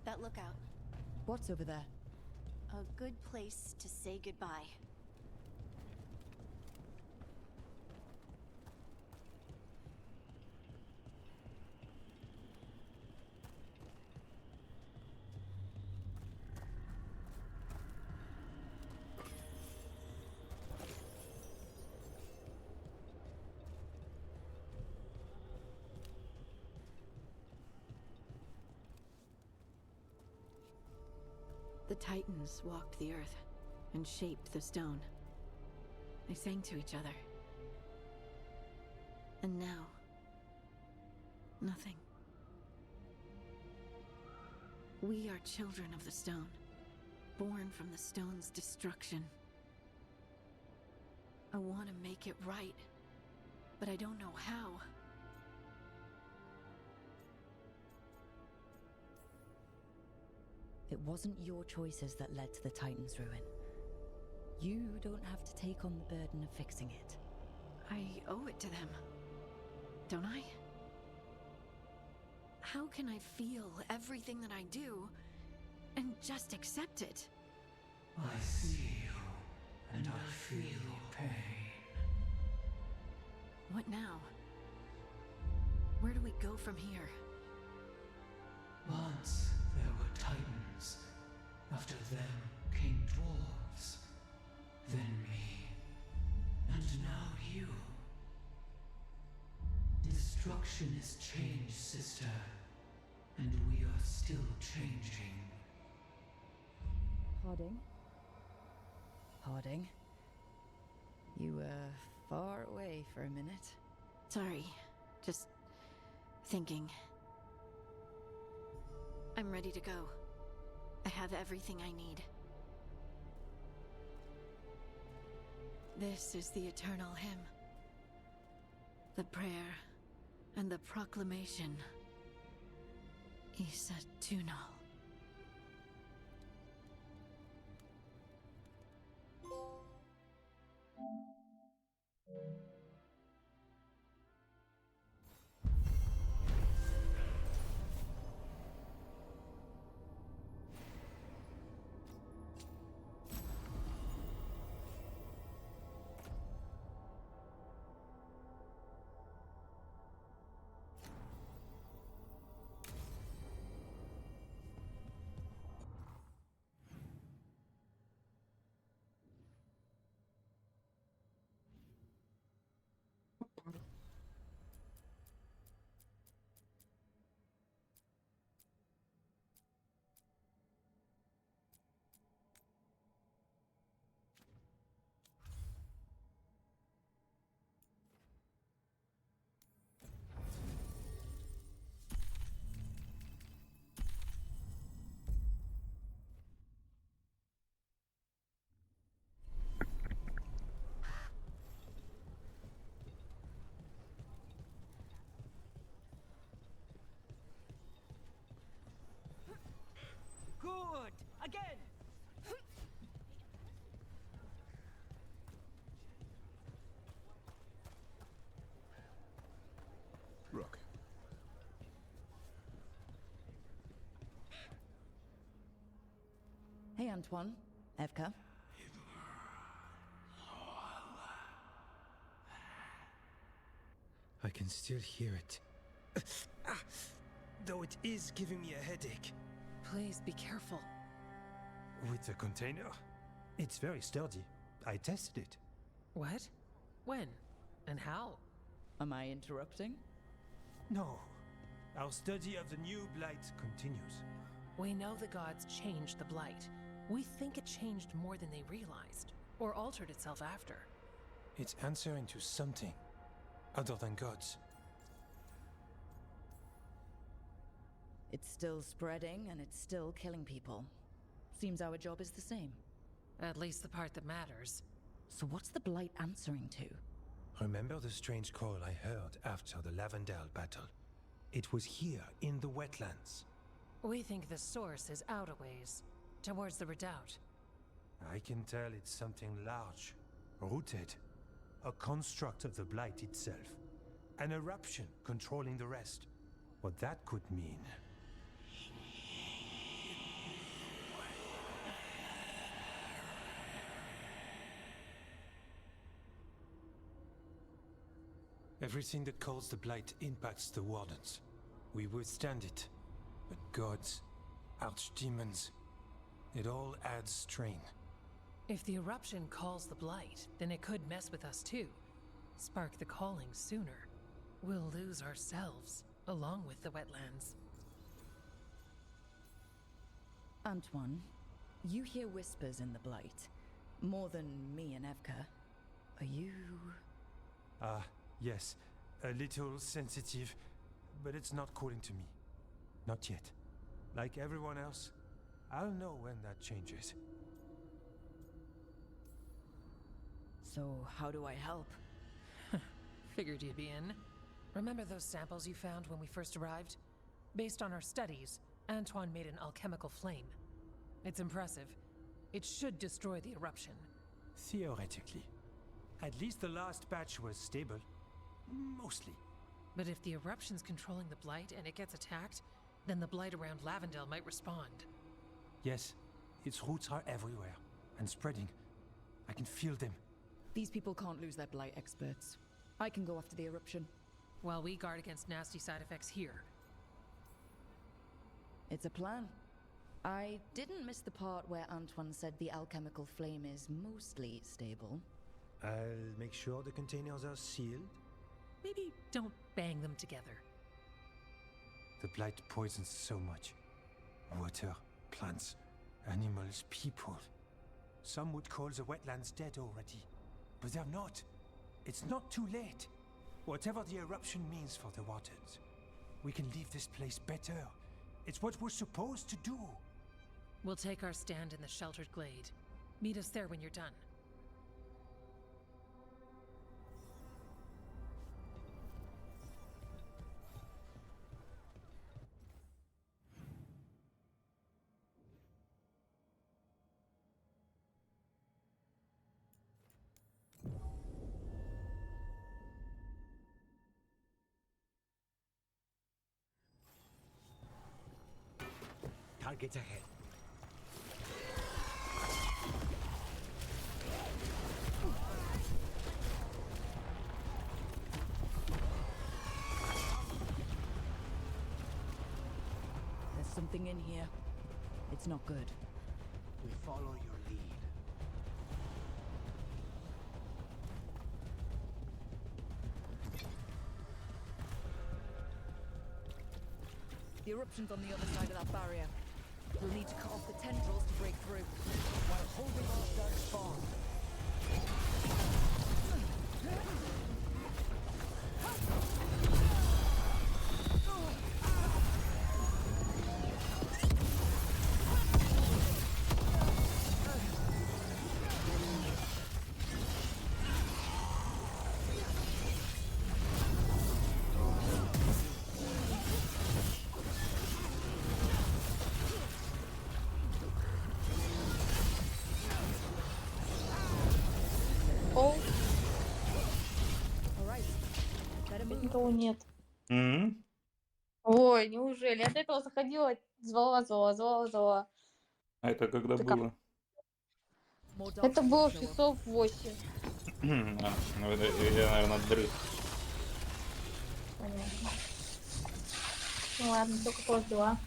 That lookout. What's over there? A good place to say goodbye. The Titans walked the earth and shaped the stone. They sang to each other. And now, nothing. We are children of the stone, born from the stone's destruction. I want to make it right, but I don't know how. It wasn't your choices that led to the Titan's ruin. You don't have to take on the burden of fixing it. I owe it to them, don't I? How can I feel everything that I do and just accept it? I see you, and I feel your pain. What now? Where do we go from here? Once there were Titans. After them came dwarves. Then me. And now you. Destruction is change, sister. And we are still changing. Harding? You were far away for a minute. Sorry, just thinking. I'm ready to go. I have everything I need. This is the eternal hymn. The prayer and the proclamation. Isa Tunal. Good! Again! Rook. Hey, Antoine. Evka. I can still hear it. Though it is giving me a headache. Please be careful. With the container? It's very sturdy. I tested it. What? When? And how? Am I interrupting? No. Our study of the new blight continues. We know the gods changed the blight. We think it changed more than they realized, or altered itself after. It's answering to something other than gods. It's still spreading, and it's still killing people. Seems our job is the same. At least the part that matters. So what's the blight answering to? Remember the strange call I heard after the Lavendale battle? It was here, in the wetlands. We think the source is out a ways, towards the redoubt. I can tell it's something large, rooted. A construct of the blight itself. An eruption controlling the rest. What that could mean... Everything that calls the blight impacts the Wardens. We withstand it. But gods, archdemons, it all adds strain. If the eruption calls the blight, then it could mess with us too. Spark the calling sooner. We'll lose ourselves, along with the wetlands. Antoine, You hear whispers in the Blight. More than me and Evka. Are you... Yes. A little sensitive, but it's not calling to me. Not yet. Like everyone else, I'll know when that changes. So, how do I help? Figured you'd be in. Remember those samples you found when we first arrived? Based on our studies, Antoine made an alchemical flame. It's impressive. It should destroy the eruption. Theoretically. At least the last batch was stable. Mostly. But if the eruption's controlling the Blight and it gets attacked, then the Blight around Lavendale might respond. Yes, its roots are everywhere, and spreading. I can feel them. These people can't lose their Blight experts. I can go after the eruption. While we guard against nasty side effects here. It's a plan. I didn't miss the part where Antoine said the alchemical flame is mostly stable. I'll make sure the containers are sealed. Maybe don't bang them together. The Blight poisons so much. Water, plants, animals, people. Some would call the wetlands dead already. But they're not. It's not too late. Whatever the eruption means for the waters, we can leave this place better. It's what we're supposed to do. We'll take our stand in the sheltered glade. Meet us there when you're done. Targets ahead. There's something in here. It's not good. We follow your lead. The eruption's on the other side of that barrier. We'll need to cut off the tendrils to break through, while holding off dark spawn. Никого нет. Ой, неужели? Я до этого заходила, звала. А это когда было? Это было часов 8. Ну это я, наверное, дрых. Понятно. Ну ладно, только как дела?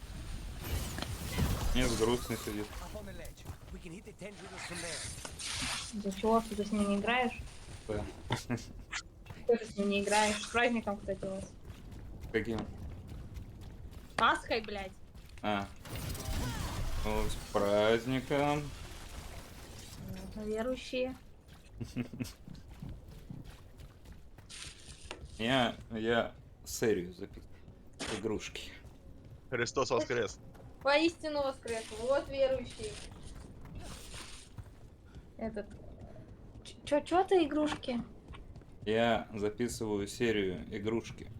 Нет, грустный сидит. Для чего? Ты с ним не играешь? Да. Что ты с ним не играешь? С праздником, кстати, у вас. Каким? Пасхой, блядь. А. Ну, с праздником. Верующие. Я серию записал. Игрушки. Христос воскрес. Воистину воскрес. Вот верующие. Этот. Чё ты игрушки? Я записываю серию игрушки.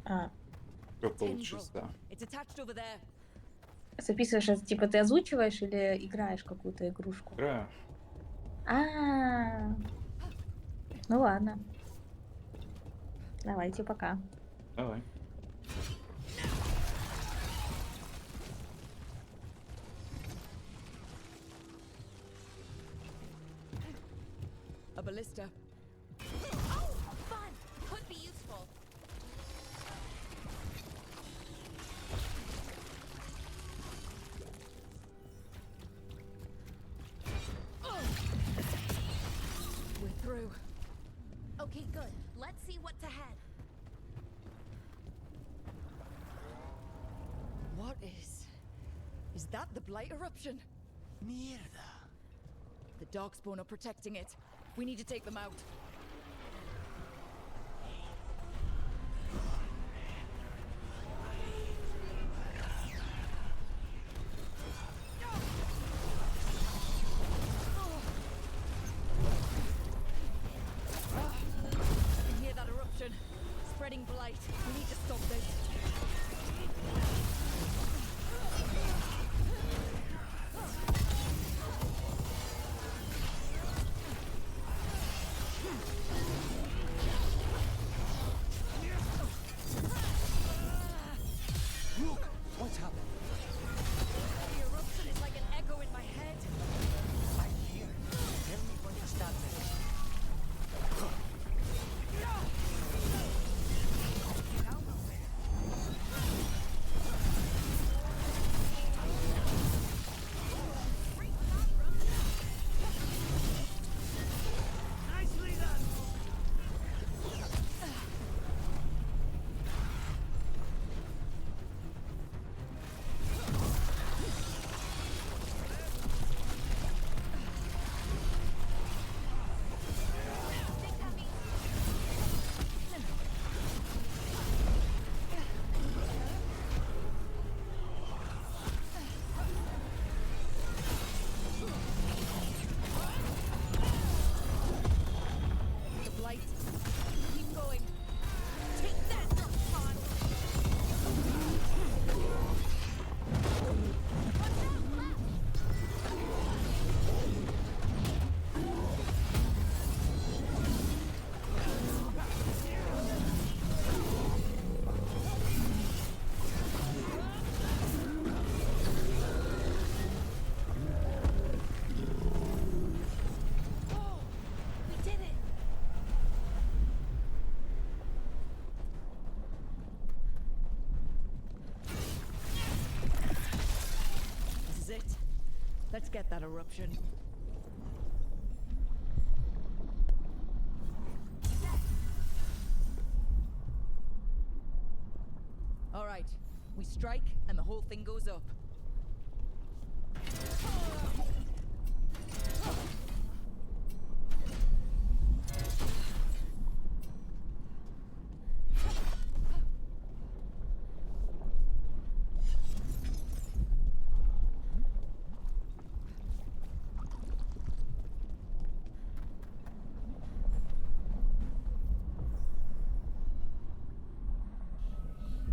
По полчаса. Записываешь, это типа ты озвучиваешь или играешь какую-то игрушку? Играю. Ну ладно. Давайте, пока. Давай. A ballista. Oh, fun! Could be useful. We're through. Okay, good. Let's see what's ahead. What is Is that the Blight eruption? Mierda. The Darkspawn are protecting it. We need to take them out. I can hear that eruption. Spreading blight. We need to stop this. Look, what's happened? The eruption is like an echo in my head. I hear. Tell me when to start this. Nicely done. The blight. Keep going. Take that, Darkspawn! Oh, we did it. This is it. Let's get that eruption. All right. We strike and the whole thing goes up.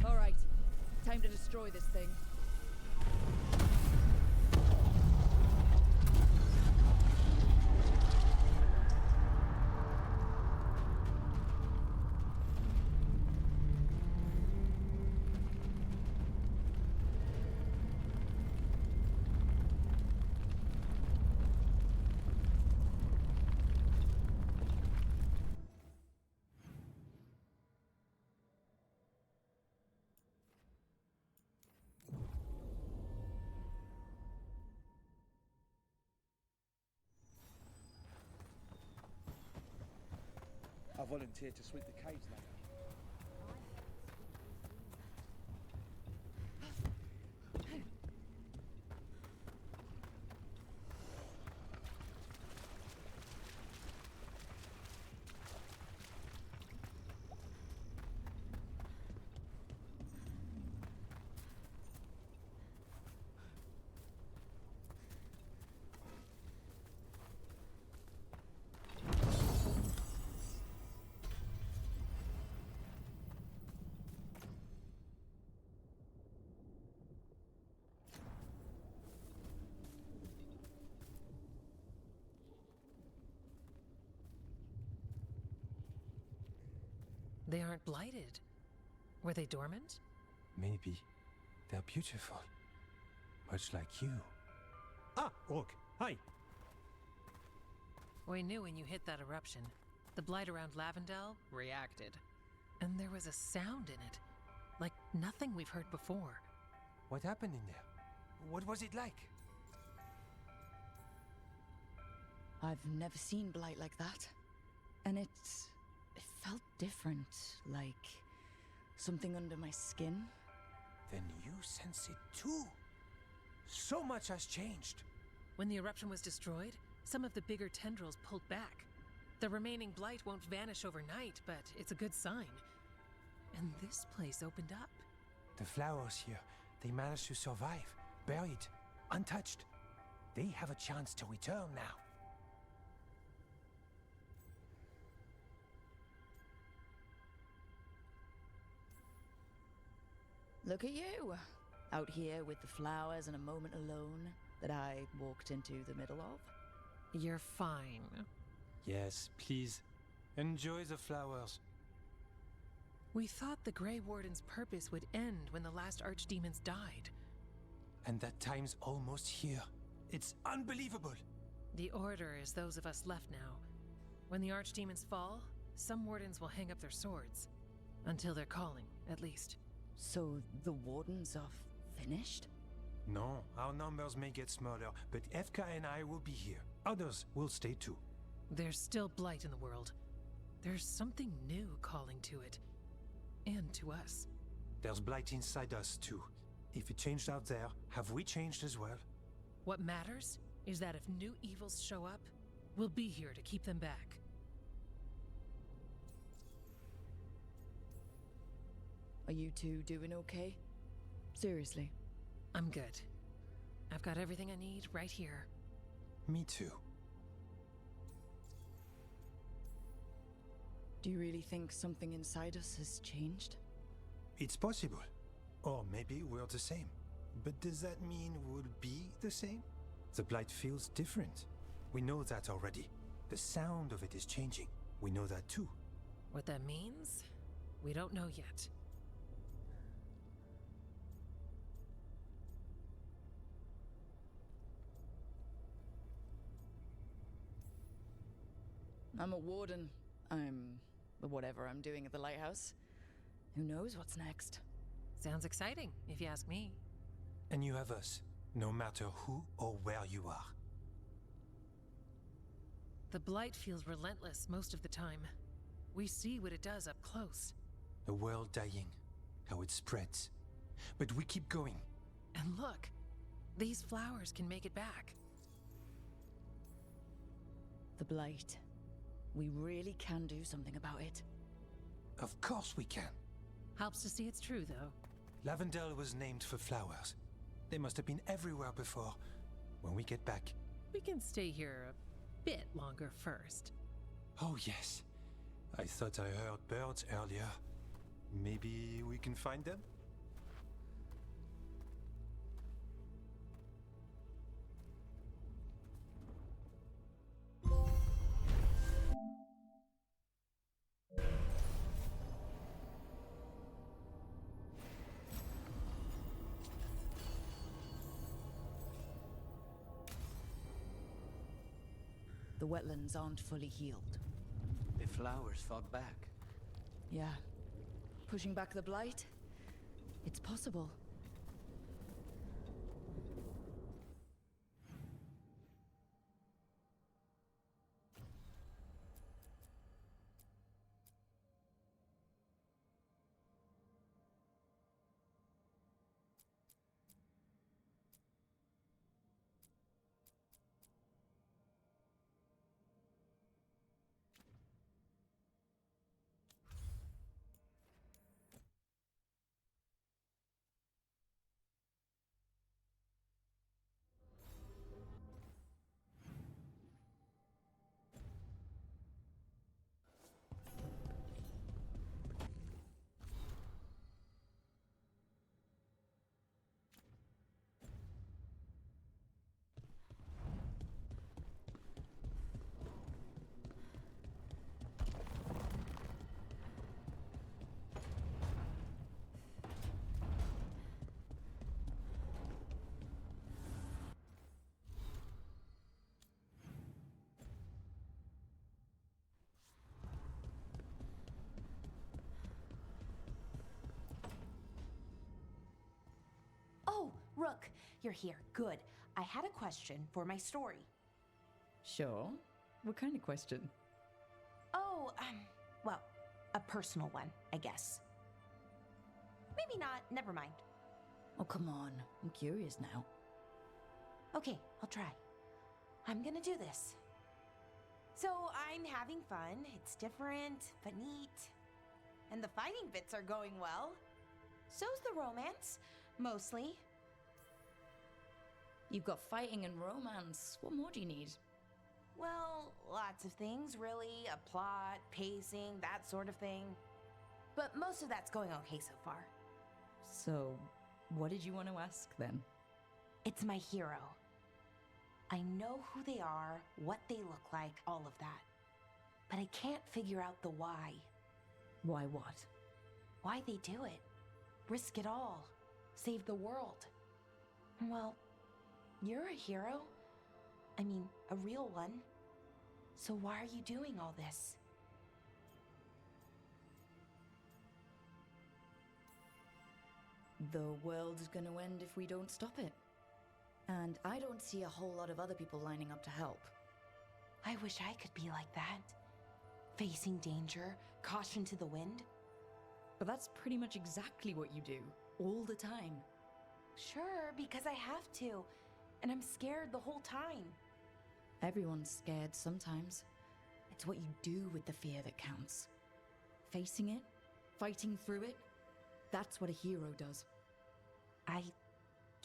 All right. Time to destroy this thing. I volunteered to sweep the caves later. They aren't blighted. Were they dormant? Maybe. They're beautiful. Much like you. Ah, Orc, hi. We knew when you hit that eruption. The blight around Lavendel reacted. And there was a sound in it. Like nothing we've heard before. What happened in there? What was it like? I've never seen blight like that. And it felt different, like something under my skin. Then you sense it too. So much has changed. When the eruption was destroyed, some of the bigger tendrils pulled back. The remaining blight won't vanish overnight, but it's a good sign. And this place opened up. The flowers here, they managed to survive, buried, untouched. They have a chance to return now. Look at you, out here with the flowers and a moment alone that I walked into the middle of. You're fine. Yes, please. Enjoy the flowers. We thought the Grey Warden's purpose would end when the last archdemons died. And that time's almost here. It's unbelievable. The Order is those of us left now. When the archdemons fall, some wardens will hang up their swords. Until they're calling, at least. So the wardens are finished? No, our numbers may get smaller, but Efka and I will be here. Others will stay too. There's still blight in the world. There's something new calling to it. And to us. There's blight inside us too. If it changed out there, have we changed as well? What matters is that if new evils show up, we'll be here to keep them back. Are you two doing okay? Seriously. I'm good. I've got everything I need right here. Me too. Do you really think something inside us has changed? It's possible. Or maybe we're the same. But does that mean we'll be the same? The blight feels different. We know that already. The sound of it is changing. We know that too. What that means? We don't know yet. I'm a warden. I'm whatever I'm doing at the lighthouse. Who knows what's next? Sounds exciting, if you ask me. And you have us, no matter who or where you are. The blight feels relentless most of the time. We see what it does up close. The world dying, how it spreads. But we keep going. And look, these flowers can make it back. The blight. We really can do something about it. Of course we can. Helps to see it's true, though. Lavendel was named for flowers. They must have been everywhere before. When we get back... We can stay here a bit longer first. Oh, yes. I thought I heard birds earlier. Maybe we can find them? The wetlands aren't fully healed. The flowers fought back. Yeah. Pushing back the blight? It's possible. Rook, you're here. Good. I had a question for my story. Sure. What kind of question? Oh, well, a personal one, I guess. Maybe not. Never mind. Oh, come on. I'm curious now. Okay, I'll try. I'm gonna do this. So I'm having fun. It's different, but neat. And the fighting bits are going well. So's the romance, mostly. You've got fighting and romance. What more do you need? Well, lots of things, really. A plot, pacing, that sort of thing. But most of that's going okay so far. So, what did you want to ask then? It's my hero. I know who they are, what they look like, all of that. But I can't figure out the why. Why what? Why they do it. Risk it all. Save the world. Well, you're a hero. I mean, a real one. So why are you doing all this? The world's gonna end if we don't stop it. And I don't see a whole lot of other people lining up to help. I wish I could be like that. Facing danger, caution to the wind. But that's pretty much exactly what you do, all the time. Sure, because I have to. And I'm scared the whole time. Everyone's scared sometimes. It's what you do with the fear that counts. Facing it, fighting through it, that's what a hero does. I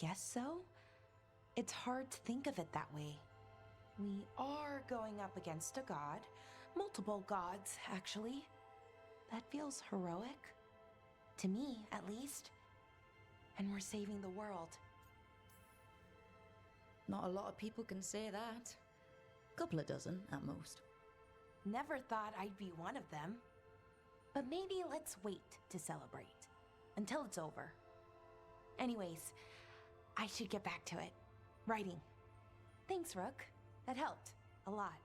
guess so. It's hard to think of it that way. We are going up against a god. Multiple gods, actually. That feels heroic. To me, at least. And we're saving the world. Not a lot of people can say that. Couple of dozen, at most. Never thought I'd be one of them. But maybe let's wait to celebrate. Until it's over. Anyways, I should get back to it. Writing. Thanks, Rook. That helped. A lot.